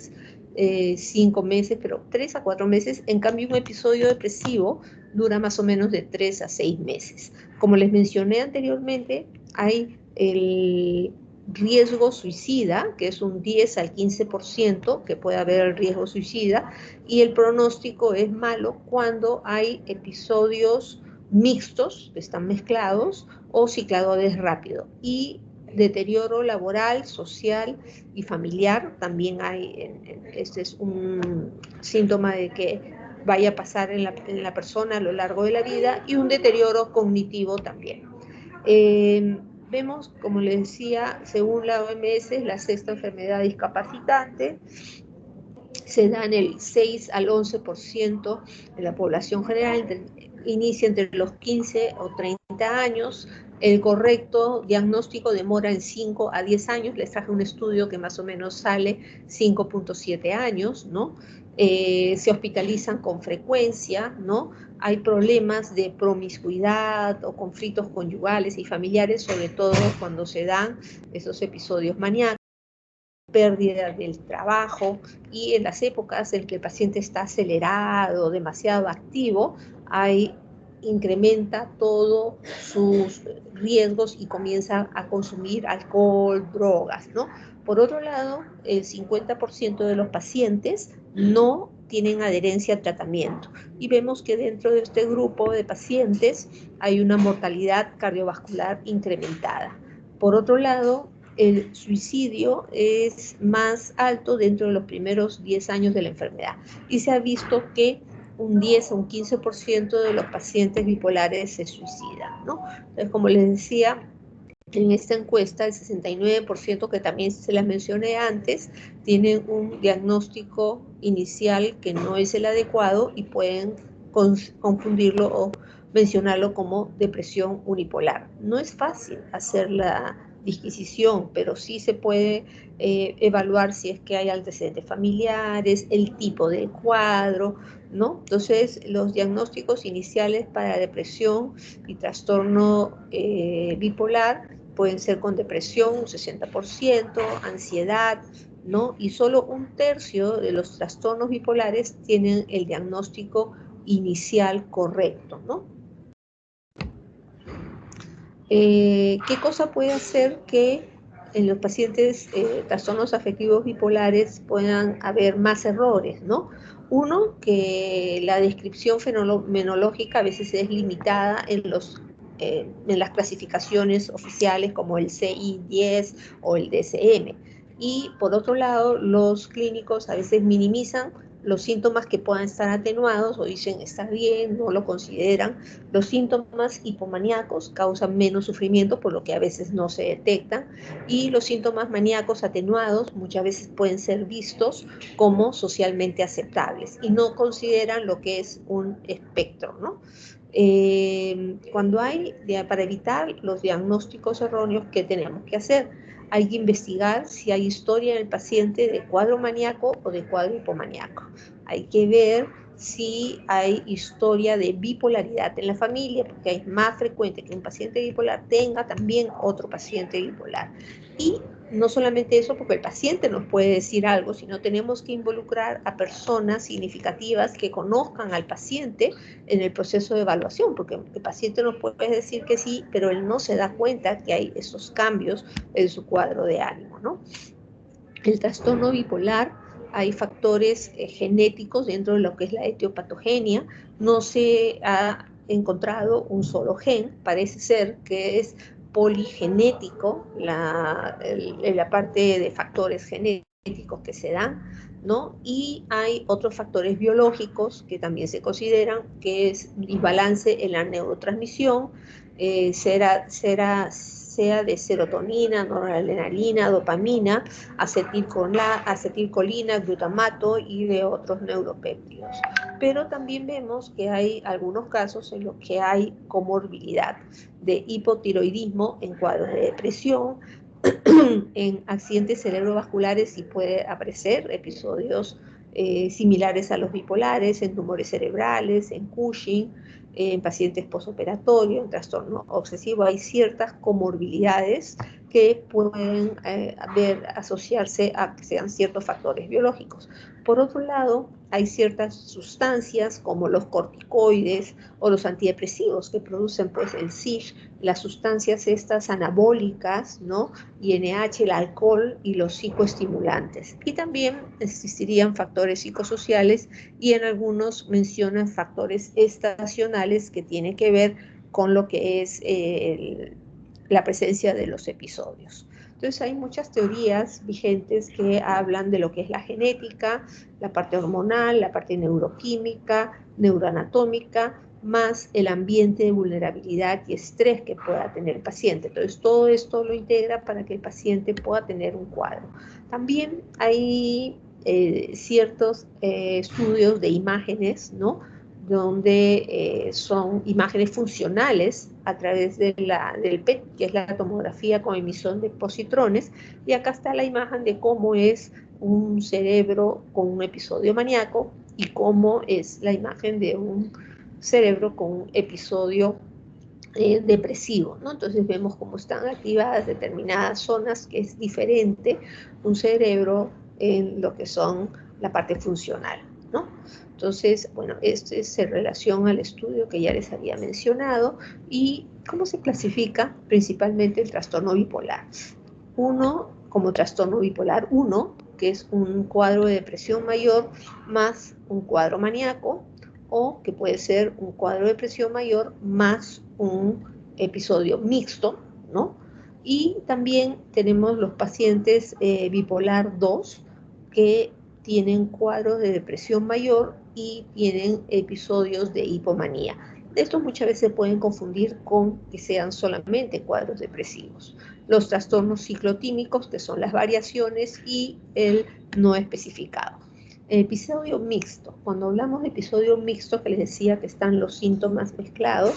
5 meses, pero 3 a 4 meses. En cambio, un episodio depresivo dura más o menos de 3 a 6 meses. Como les mencioné anteriormente, hay el riesgo suicida, que es un 10 al 15% que puede haber el riesgo suicida, y el pronóstico es malo cuando hay episodios mixtos, que están mezclados, o cicladores rápidos. Y deterioro laboral, social y familiar también hay. Este es un síntoma de que vaya a pasar en la persona a lo largo de la vida, y un deterioro cognitivo también. Vemos, como les decía, según la OMS, la sexta enfermedad discapacitante se da en el 6 al 11% de la población general, inicia entre los 15 o 30 años. El correcto diagnóstico demora en 5 a 10 años. Les traje un estudio que más o menos sale 5.7 años, ¿no? Se hospitalizan con frecuencia, ¿no? Hay problemas de promiscuidad o conflictos conyugales y familiares, sobre todo cuando se dan esos episodios maníacos, pérdida del trabajo, y en las épocas en que el paciente está acelerado, demasiado activo, incrementa todos sus riesgos y comienza a consumir alcohol, drogas, ¿no? Por otro lado, el 50% de los pacientes no tienen adherencia al tratamiento, y vemos que dentro de este grupo de pacientes hay una mortalidad cardiovascular incrementada. Por otro lado, el suicidio es más alto dentro de los primeros 10 años de la enfermedad, y se ha visto que un 10 o un 15% de los pacientes bipolares se suicidan, ¿no? Entonces, como les decía, en esta encuesta el 69%, que también se las mencioné antes, tienen un diagnóstico inicial que no es el adecuado y pueden confundirlo o mencionarlo como depresión unipolar. No es fácil hacer la disquisición, pero sí se puede evaluar si es que hay antecedentes familiares, el tipo de cuadro, ¿no? Entonces, los diagnósticos iniciales para depresión y trastorno bipolar pueden ser con depresión, un 60%, ansiedad, ¿no? Y solo un tercio de los trastornos bipolares tienen el diagnóstico inicial correcto, ¿no? ¿Qué cosa puede hacer que en los pacientes trastornos afectivos bipolares puedan haber más errores, ¿no? Uno, que la descripción fenomenológica a veces es limitada en las clasificaciones oficiales como el CI-10 o el DSM. Y por otro lado, los clínicos a veces minimizan los síntomas que puedan estar atenuados, o dicen está bien, no lo consideran. Los síntomas hipomaníacos causan menos sufrimiento, por lo que a veces no se detectan, y los síntomas maníacos atenuados muchas veces pueden ser vistos como socialmente aceptables y no consideran lo que es un espectro, ¿no? Cuando para evitar los diagnósticos erróneos, ¿qué tenemos que hacer? Hay que investigar si hay historia en el paciente de cuadro maníaco o de cuadro hipomaníaco. Hay que ver si hay historia de bipolaridad en la familia, porque es más frecuente que un paciente bipolar tenga también otro paciente bipolar. Y no solamente eso, porque el paciente nos puede decir algo, sino tenemos que involucrar a personas significativas que conozcan al paciente en el proceso de evaluación, porque el paciente nos puede decir que sí, pero él no se da cuenta que hay esos cambios en su cuadro de ánimo, ¿no? El trastorno bipolar, hay factores genéticos dentro de lo que es la etiopatogenia. No se ha encontrado un solo gen, parece ser que es poligenético la parte de factores genéticos que se dan, ¿no? Y hay otros factores biológicos que también se consideran, que es el balance en la neurotransmisión, sea de serotonina, noradrenalina, dopamina, acetilcolina, glutamato y de otros neuropéptidos. Pero también vemos que hay algunos casos en los que hay comorbilidad de hipotiroidismo en cuadros de depresión, en accidentes cerebrovasculares sí puede aparecer episodios similares a los bipolares, en tumores cerebrales, en Cushing, en pacientes posoperatorios, en trastorno obsesivo. Hay ciertas comorbilidades que pueden asociarse a que sean ciertos factores biológicos. Por otro lado, hay ciertas sustancias como los corticoides o los antidepresivos que producen pues el SISH, las sustancias estas anabólicas, ¿no? INH, el alcohol y los psicoestimulantes. Y también existirían factores psicosociales y en algunos mencionan factores estacionales que tienen que ver con lo que es la presencia de los episodios. Entonces hay muchas teorías vigentes que hablan de lo que es la genética, la parte hormonal, la parte neuroquímica, neuroanatómica, más el ambiente de vulnerabilidad y estrés que pueda tener el paciente. Entonces, todo esto lo integra para que el paciente pueda tener un cuadro. También hay ciertos estudios de imágenes, ¿no? Donde son imágenes funcionales a través del PET, que es la tomografía con emisión de positrones, y acá está la imagen de cómo es un cerebro con un episodio maníaco y cómo es la imagen de un cerebro con un episodio depresivo, ¿no? Entonces vemos cómo están activadas determinadas zonas, que es diferente un cerebro en lo que son la parte funcional, ¿no? Entonces, bueno, esto es en relación al estudio que ya les había mencionado y cómo se clasifica principalmente el trastorno bipolar. Uno, como trastorno bipolar 1, que es un cuadro de depresión mayor más un cuadro maníaco, o que puede ser un cuadro de depresión mayor más un episodio mixto, ¿no? Y también tenemos los pacientes bipolar 2, que tienen cuadros de depresión mayor y tienen episodios de hipomanía. Estos muchas veces se pueden confundir con que sean solamente cuadros depresivos. Los trastornos ciclotímicos, que son las variaciones, y el no especificado. El episodio mixto, cuando hablamos de episodio mixto, que les decía que están los síntomas mezclados,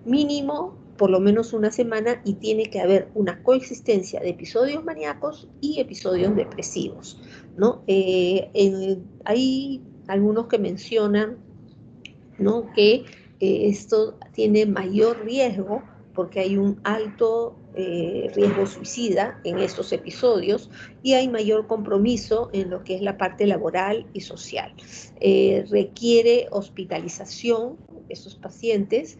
mínimo por lo menos una semana, y tiene que haber una coexistencia de episodios maníacos y episodios depresivos, ¿no? Hay algunos que mencionan, ¿no?, que esto tiene mayor riesgo porque hay un alto riesgo suicida en estos episodios y hay mayor compromiso en lo que es la parte laboral y social. Requiere hospitalización estos pacientes,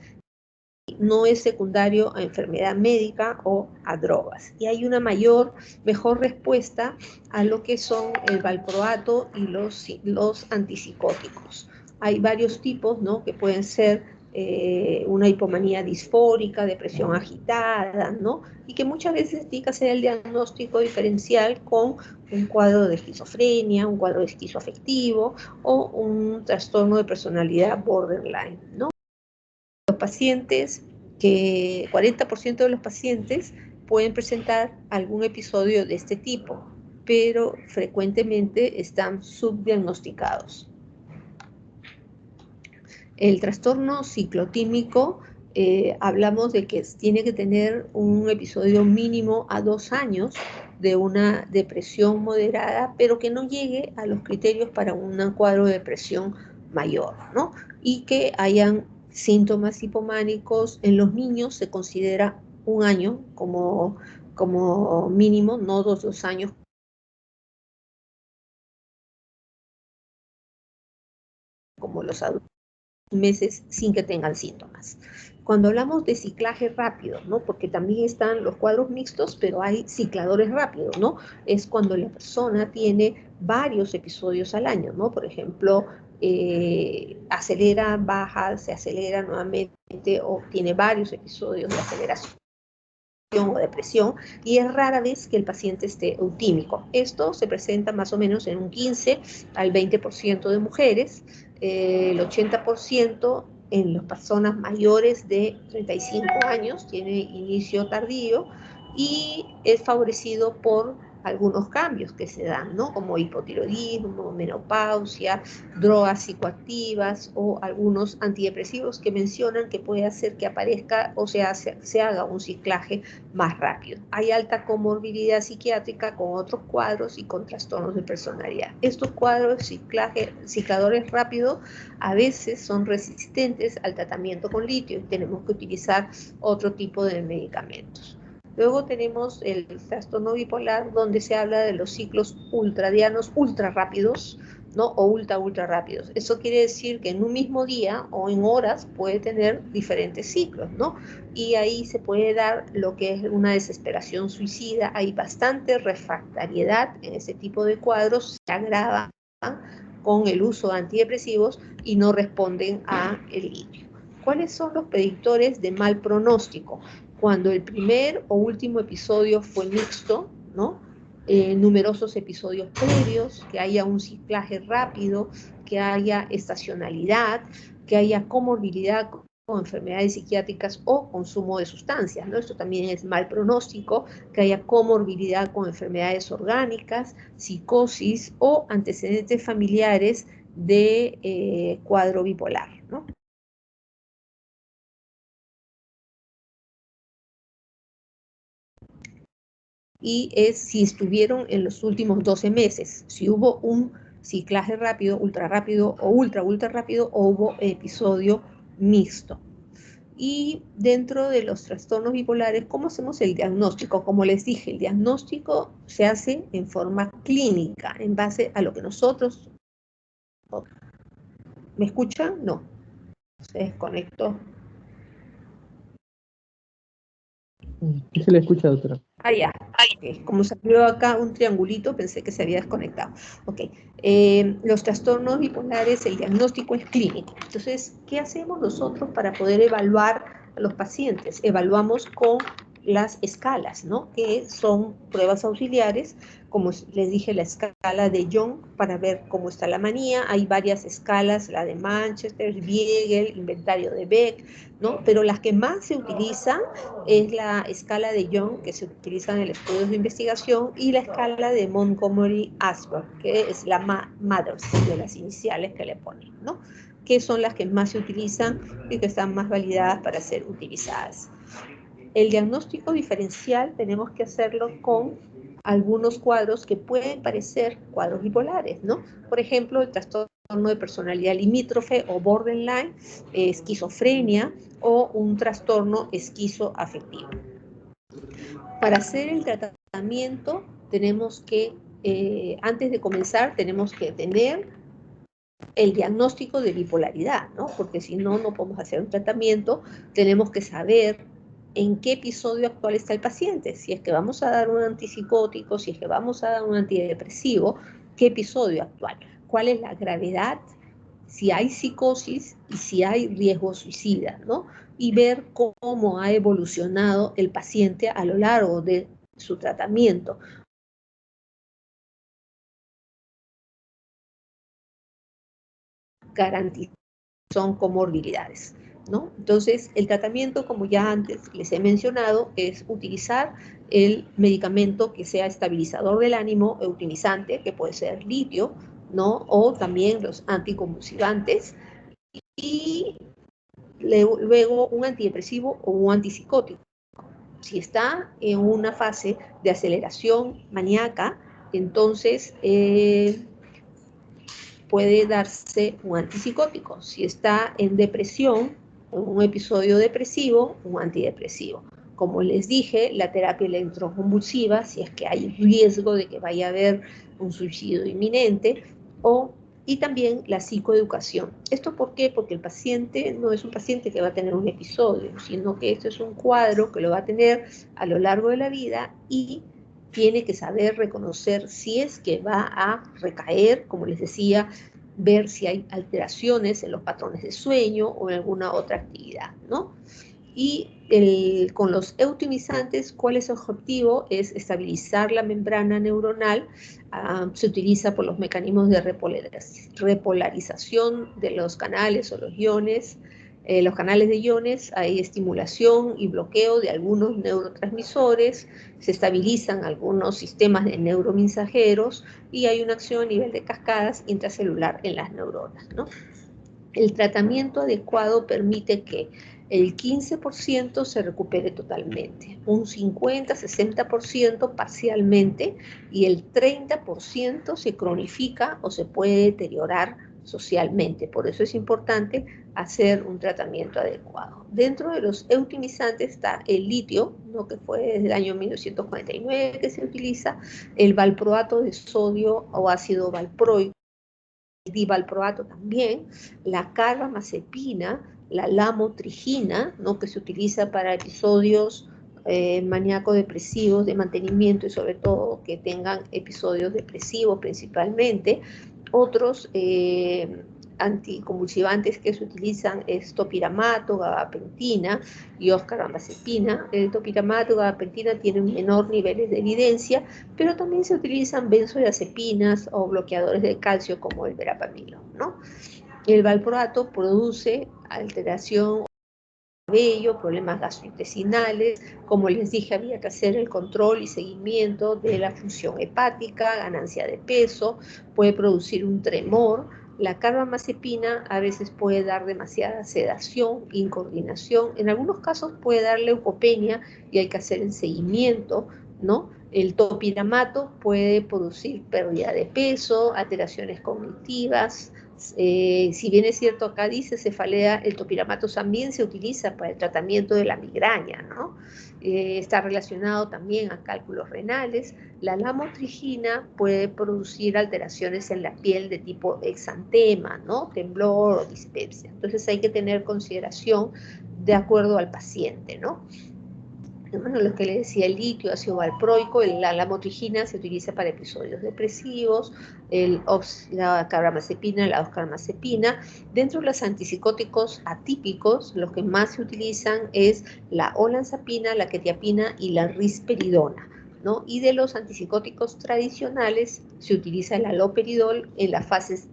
no es secundario a enfermedad médica o a drogas. Y hay una mejor respuesta a lo que son el valproato y los antipsicóticos. Hay varios tipos, ¿no?, que pueden ser una hipomanía disfórica, depresión agitada, ¿no?, y que muchas veces tiene que hacer el diagnóstico diferencial con un cuadro de esquizofrenia, un cuadro de esquizoafectivo o un trastorno de personalidad borderline, ¿no? Los pacientes, que 40% de los pacientes pueden presentar algún episodio de este tipo, pero frecuentemente están subdiagnosticados. El trastorno ciclotímico, hablamos de que tiene que tener un episodio mínimo a 2 años de una depresión moderada, pero que no llegue a los criterios para un cuadro de depresión mayor, ¿no? Y que hayan síntomas hipománicos. En los niños se considera un año como como mínimo, no 2 años como los adultos, meses sin que tengan síntomas. Cuando hablamos de ciclaje rápido, ¿no? Porque también están los cuadros mixtos, pero hay cicladores rápidos, ¿no? Es cuando la persona tiene varios episodios al año, ¿no? Por ejemplo, acelera, baja, se acelera nuevamente o tiene varios episodios de aceleración o depresión, y es rara vez que el paciente esté eutímico. Esto se presenta más o menos en un 15 al 20% de mujeres, el 80% en las personas mayores de 35 años, tiene inicio tardío y es favorecido por algunos cambios que se dan, ¿no? Como hipotiroidismo, menopausia, drogas psicoactivas o algunos antidepresivos que mencionan que puede hacer que aparezca o se haga un ciclaje más rápido. Hay alta comorbilidad psiquiátrica con otros cuadros y con trastornos de personalidad. Estos cuadros cicladores rápidos a veces son resistentes al tratamiento con litio y tenemos que utilizar otro tipo de medicamentos. Luego tenemos el trastorno bipolar, donde se habla de los ciclos ultradianos ultra rápidos, ¿no? O ultra rápidos. Eso quiere decir que en un mismo día o en horas puede tener diferentes ciclos, ¿no? Y ahí se puede dar lo que es una desesperación suicida. Hay bastante refractariedad en ese tipo de cuadros, se agravan con el uso de antidepresivos y no responden a el litio. ¿Cuáles son los predictores de mal pronóstico? Cuando el primer o último episodio fue mixto, ¿no? Numerosos episodios previos, que haya un ciclaje rápido, que haya estacionalidad, que haya comorbilidad con enfermedades psiquiátricas o consumo de sustancias, ¿no? Esto también es mal pronóstico, que haya comorbilidad con enfermedades orgánicas, psicosis o antecedentes familiares de cuadro bipolar, ¿no? Y es si estuvieron en los últimos 12 meses, si hubo un ciclaje rápido, ultra rápido o ultra rápido, o hubo episodio mixto. Y dentro de los trastornos bipolares, ¿cómo hacemos el diagnóstico? Como les dije, el diagnóstico se hace en forma clínica, en base a lo que nosotros... ¿Me escuchan? No. Se desconectó. Sí se le escucha, doctora. Ah, ya. Okay. Como salió acá un triangulito, pensé que se había desconectado. Ok. Los trastornos bipolares, el diagnóstico es clínico. Entonces, ¿qué hacemos nosotros para poder evaluar a los pacientes? Evaluamos con las escalas, ¿no? Que son pruebas auxiliares, como les dije, la escala de Young para ver cómo está la manía. Hay varias escalas, la de Manchester, Biegel, inventario de Beck, ¿no? Pero las que más se utilizan es la escala de Young, que se utiliza en el estudio de investigación, y la escala de Montgomery-Åsberg, que es la MADRS, de las iniciales que le ponen, ¿no? Que son las que más se utilizan y que están más validadas para ser utilizadas. El diagnóstico diferencial tenemos que hacerlo con algunos cuadros que pueden parecer cuadros bipolares, ¿no? Por ejemplo, el trastorno de personalidad limítrofe o borderline, esquizofrenia o un trastorno esquizoafectivo. Para hacer el tratamiento tenemos que, antes de comenzar, tenemos que tener el diagnóstico de bipolaridad, ¿no? Porque si no, no podemos hacer un tratamiento. Tenemos que saber en qué episodio actual está el paciente. Si es que vamos a dar un antipsicótico, si es que vamos a dar un antidepresivo, ¿qué episodio actual? ¿Cuál es la gravedad? Si hay psicosis y si hay riesgo suicida, ¿no? Y ver cómo ha evolucionado el paciente a lo largo de su tratamiento. Garantizar son comorbilidades, ¿no? Entonces, el tratamiento, como ya antes les he mencionado, es utilizar el medicamento que sea estabilizador del ánimo, eutimizante, que puede ser litio, ¿no? O también los anticonvulsivantes, y luego un antidepresivo o un antipsicótico. Si está en una fase de aceleración maníaca, entonces puede darse un antipsicótico. Si está en depresión, en un episodio depresivo, un antidepresivo. Como les dije, la terapia electroconvulsiva, si es que hay riesgo de que vaya a haber un suicidio inminente, y también la psicoeducación. ¿Esto por qué? Porque el paciente no es un paciente que va a tener un episodio, sino que esto es un cuadro que lo va a tener a lo largo de la vida y tiene que saber reconocer si es que va a recaer, como les decía, ver si hay alteraciones en los patrones de sueño o en alguna otra actividad, ¿no? Y con los eutimizantes, ¿cuál es su objetivo? Es estabilizar la membrana neuronal. Se utiliza por los mecanismos de repolarización de los canales o los iones. Los canales de iones, hay estimulación y bloqueo de algunos neurotransmisores, se estabilizan algunos sistemas de neuromensajeros y hay una acción a nivel de cascadas intracelular en las neuronas, ¿no? El tratamiento adecuado permite que el 15% se recupere totalmente, un 50-60% parcialmente y el 30% se cronifica o se puede deteriorar socialmente. Por eso es importante hacer un tratamiento adecuado. Dentro de los eutimizantes está el litio, ¿no? Que fue desde el año 1949 que se utiliza, el valproato de sodio o ácido valproico, el divalproato también, la carbamazepina, la lamotrigina, ¿no? Que se utiliza para episodios maníaco-depresivos de mantenimiento y sobre todo que tengan episodios depresivos principalmente. Otros anticonvulsivantes que se utilizan es topiramato, gabapentina y oscarbamazepina. El topiramato, gabapentina tienen menor niveles de evidencia, pero también se utilizan benzodiazepinas o bloqueadores de calcio como el verapamilo, ¿no? El valproato produce alteración cabello, problemas gastrointestinales, como les dije, había que hacer el control y seguimiento de la función hepática, ganancia de peso, puede producir un tremor. La carbamazepina a veces puede dar demasiada sedación, incoordinación, en algunos casos puede dar leucopenia y hay que hacer el seguimiento, ¿no? El topiramato puede producir pérdida de peso, alteraciones cognitivas. Si bien es cierto, acá dice cefalea, el topiramato también se utiliza para el tratamiento de la migraña, ¿no? Está relacionado también a cálculos renales. La lamotrigina puede producir alteraciones en la piel de tipo exantema, ¿no? Temblor o dispepsia. Entonces hay que tener consideración de acuerdo al paciente, ¿no? Bueno, lo que le decía, el litio, ácido valproico, la lamotrigina se utiliza para episodios depresivos, la carbamazepina, la oscarbamazepina. Dentro de los antipsicóticos atípicos, los que más se utilizan es la olanzapina, la quetiapina y la risperidona, ¿no? Y de los antipsicóticos tradicionales se utiliza el haloperidol en las fases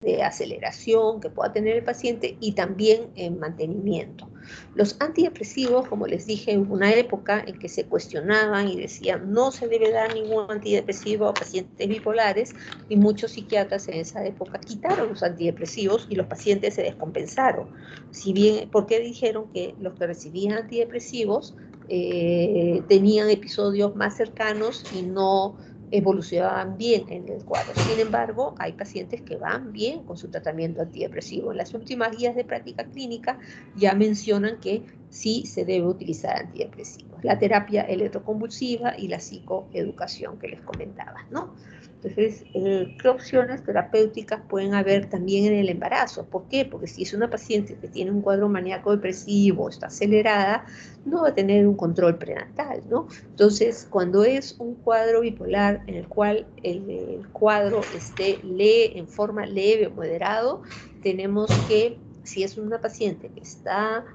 de aceleración que pueda tener el paciente y también en mantenimiento. Los antidepresivos, como les dije, hubo una época en que se cuestionaban y decían no se debe dar ningún antidepresivo a pacientes bipolares y muchos psiquiatras en esa época quitaron los antidepresivos y los pacientes se descompensaron. Si bien, porque dijeron que los que recibían antidepresivos tenían episodios más cercanos y no evolucionaban bien en el cuadro. Sin embargo, hay pacientes que van bien con su tratamiento antidepresivo. En las últimas guías de práctica clínica ya mencionan que sí se debe utilizar antidepresivos. La terapia electroconvulsiva y la psicoeducación que les comentaba, ¿no? Entonces, ¿qué opciones terapéuticas pueden haber también en el embarazo? ¿Por qué? Porque si es una paciente que tiene un cuadro maníaco depresivo, está acelerada, no va a tener un control prenatal, ¿no? Entonces, cuando es un cuadro bipolar en el cual el cuadro esté en forma leve o moderado, tenemos que, si es una paciente que está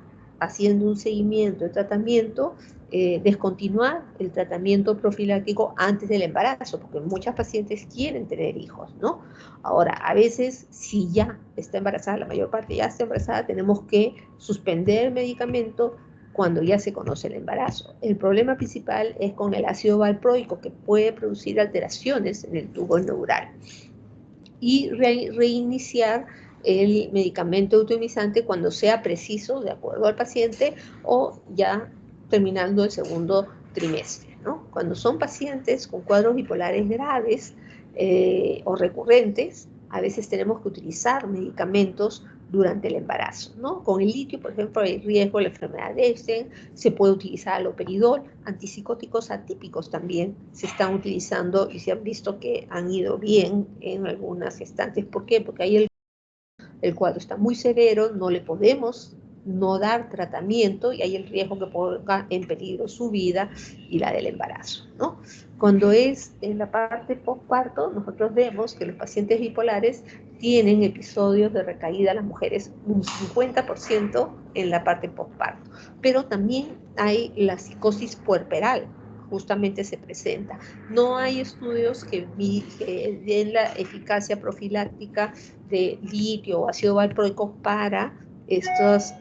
haciendo un seguimiento de tratamiento, descontinuar el tratamiento profiláctico antes del embarazo, porque muchas pacientes quieren tener hijos, ¿no? Ahora, a veces, si ya está embarazada, la mayor parte ya está embarazada, tenemos que suspender el medicamento cuando ya se conoce el embarazo. El problema principal es con el ácido valproico, que puede producir alteraciones en el tubo neural. Y reiniciar el medicamento eutimizante cuando sea preciso, de acuerdo al paciente, o ya terminando el segundo trimestre, ¿no? Cuando son pacientes con cuadros bipolares graves o recurrentes, a veces tenemos que utilizar medicamentos durante el embarazo, ¿no? Con el litio, por ejemplo, hay riesgo de la enfermedad de Epstein, se puede utilizar aloperidol, antipsicóticos atípicos también se están utilizando y se han visto que han ido bien en algunas gestantes. ¿Por qué? Porque ahí el cuadro está muy severo, no le podemos no dar tratamiento y hay el riesgo que ponga en peligro su vida y la del embarazo, ¿no? Cuando es en la parte postparto, nosotros vemos que los pacientes bipolares tienen episodios de recaída, las mujeres un 50% en la parte postparto, pero también hay la psicosis puerperal, justamente se presenta. No hay estudios que den la eficacia profiláctica de litio o ácido valproico para estos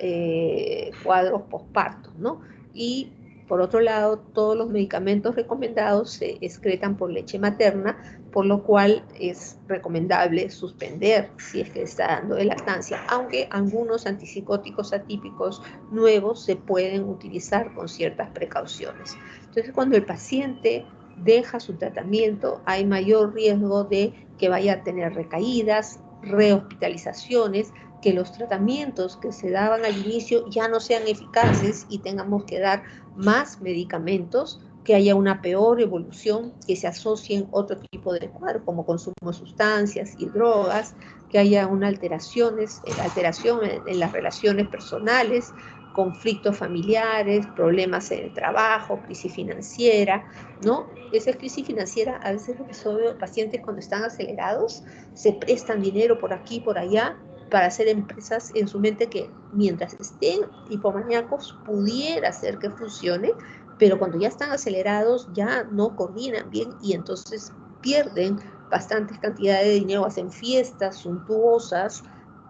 cuadros postpartos, ¿no? Y por otro lado, todos los medicamentos recomendados se excretan por leche materna, por lo cual es recomendable suspender si es que está dando de lactancia, aunque algunos antipsicóticos atípicos nuevos se pueden utilizar con ciertas precauciones. Entonces, cuando el paciente deja su tratamiento, hay mayor riesgo de que vaya a tener recaídas, rehospitalizaciones, que los tratamientos que se daban al inicio ya no sean eficaces y tengamos que dar más medicamentos, que haya una peor evolución, que se asocien otro tipo de cuadros como consumo de sustancias y drogas, que haya una alteración en las relaciones personales, conflictos familiares, problemas en el trabajo, crisis financiera, ¿no? Esa crisis financiera, a veces los episodios de pacientes cuando están acelerados, se prestan dinero por aquí, por allá, para hacer empresas en su mente que mientras estén hipomaníacos pudiera ser que funcione, pero cuando ya están acelerados ya no coordinan bien y entonces pierden bastantes cantidades de dinero, hacen fiestas suntuosas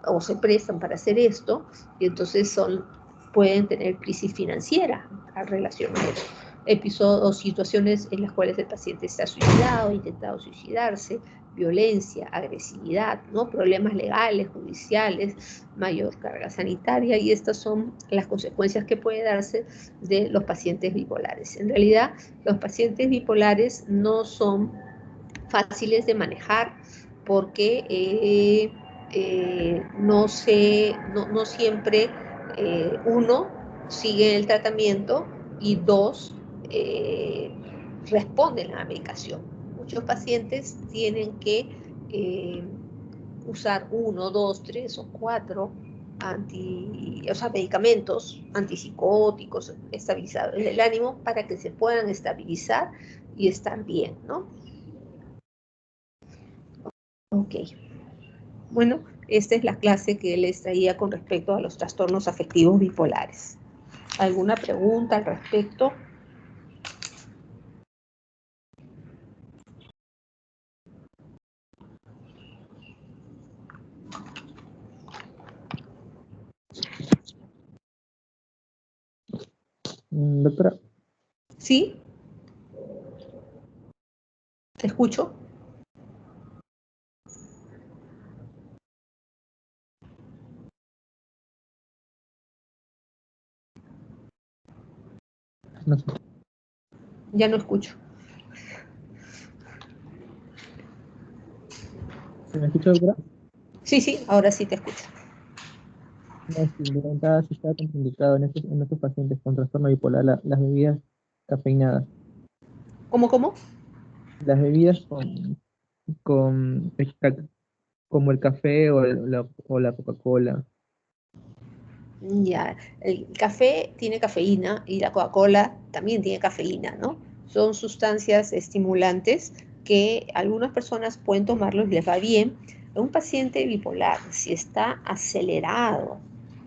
o se prestan para hacer esto y entonces pueden tener crisis financiera a relación a eso. Episodios, situaciones en las cuales el paciente está suicidado, ha intentado suicidarse, violencia, agresividad, ¿no? Problemas legales, judiciales, mayor carga sanitaria, y estas son las consecuencias que puede darse de los pacientes bipolares. En realidad, los pacientes bipolares no son fáciles de manejar porque no siempre uno sigue el tratamiento y dos responden a la medicación. Muchos pacientes tienen que usar 1, 2, 3 o 4 medicamentos antipsicóticos, estabilizadores del ánimo, para que se puedan estabilizar y estar bien, ¿no? Ok. Bueno, esta es la clase que les traía con respecto a los trastornos afectivos bipolares. ¿Alguna pregunta al respecto? Doctora, ¿Sí? ¿Te escucho? no sé. Ya no escucho. ¿Se me escucha, doctora? Sí, sí, ahora sí te escucho. No, sí, me preguntaba si está contraindicado en estos pacientes con trastorno bipolar las bebidas cafeinadas. ¿Cómo? Las bebidas como el café o la Coca-Cola. Ya, el café tiene cafeína y la Coca-Cola también tiene cafeína, ¿no? Son sustancias estimulantes que algunas personas pueden tomarlos y les va bien. Un paciente bipolar, si está acelerado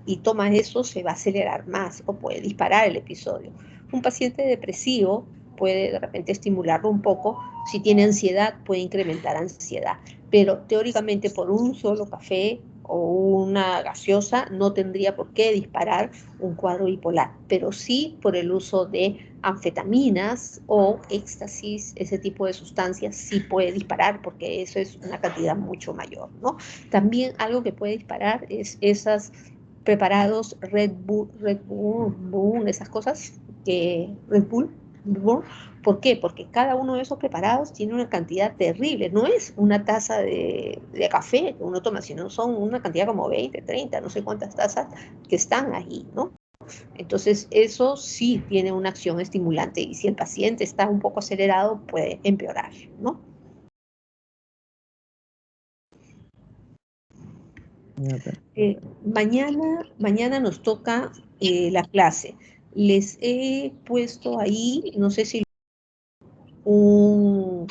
y toma eso, se va a acelerar más o puede disparar el episodio. Un paciente depresivo puede de repente estimularlo un poco. Si tiene ansiedad, puede incrementar ansiedad. Pero teóricamente por un solo café o una gaseosa no tendría por qué disparar un cuadro bipolar, pero sí por el uso de anfetaminas o éxtasis, ese tipo de sustancias sí puede disparar porque eso es una cantidad mucho mayor, ¿no? También algo que puede disparar es esos preparados Red Bull, esas cosas, Red Bull, ¿no? ¿Por qué? Porque cada uno de esos preparados tiene una cantidad terrible, no es una taza de café que uno toma, sino son una cantidad como 20, 30, no sé cuántas tazas que están ahí, ¿no? Entonces, eso sí tiene una acción estimulante y si el paciente está un poco acelerado, puede empeorar, ¿no? Ya, pero- Mañana nos toca la clase. Les he puesto ahí, no sé si un,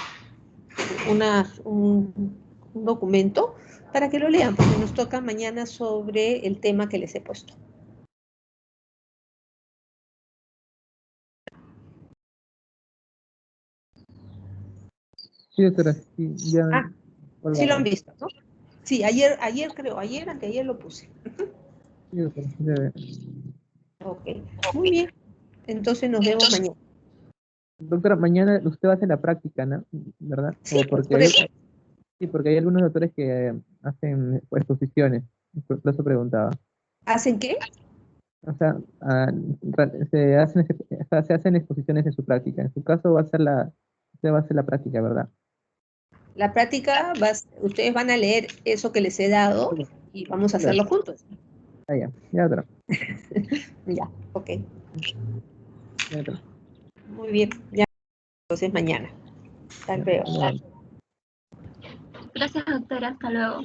un documento para que lo lean, porque nos toca mañana sobre el tema que les he puesto. Sí, doctora, sí, ya Ah, sí lo han colgado. visto, ¿no? Sí, ayer creo, anteayer lo puse. Sí, doctora, sí, se ve. Ok, muy bien. Entonces nos vemos mañana. Doctora, mañana usted va a hacer la práctica, ¿no? ¿Verdad? Sí, O porque por hay, eso. sí, porque hay algunos doctores que hacen exposiciones, por eso preguntaba. ¿Hacen qué? O sea, se hacen exposiciones en su práctica. En su caso usted va a hacer la práctica, ¿verdad? La práctica, ustedes van a leer eso que les he dado Sí, y vamos a claro. hacerlo juntos. Ah, ya, ya, doctora. Ya, ok. Ya, doctora. Muy bien. Ya, entonces mañana. Hasta Ya, luego. hasta luego. Gracias, doctora. Hasta luego.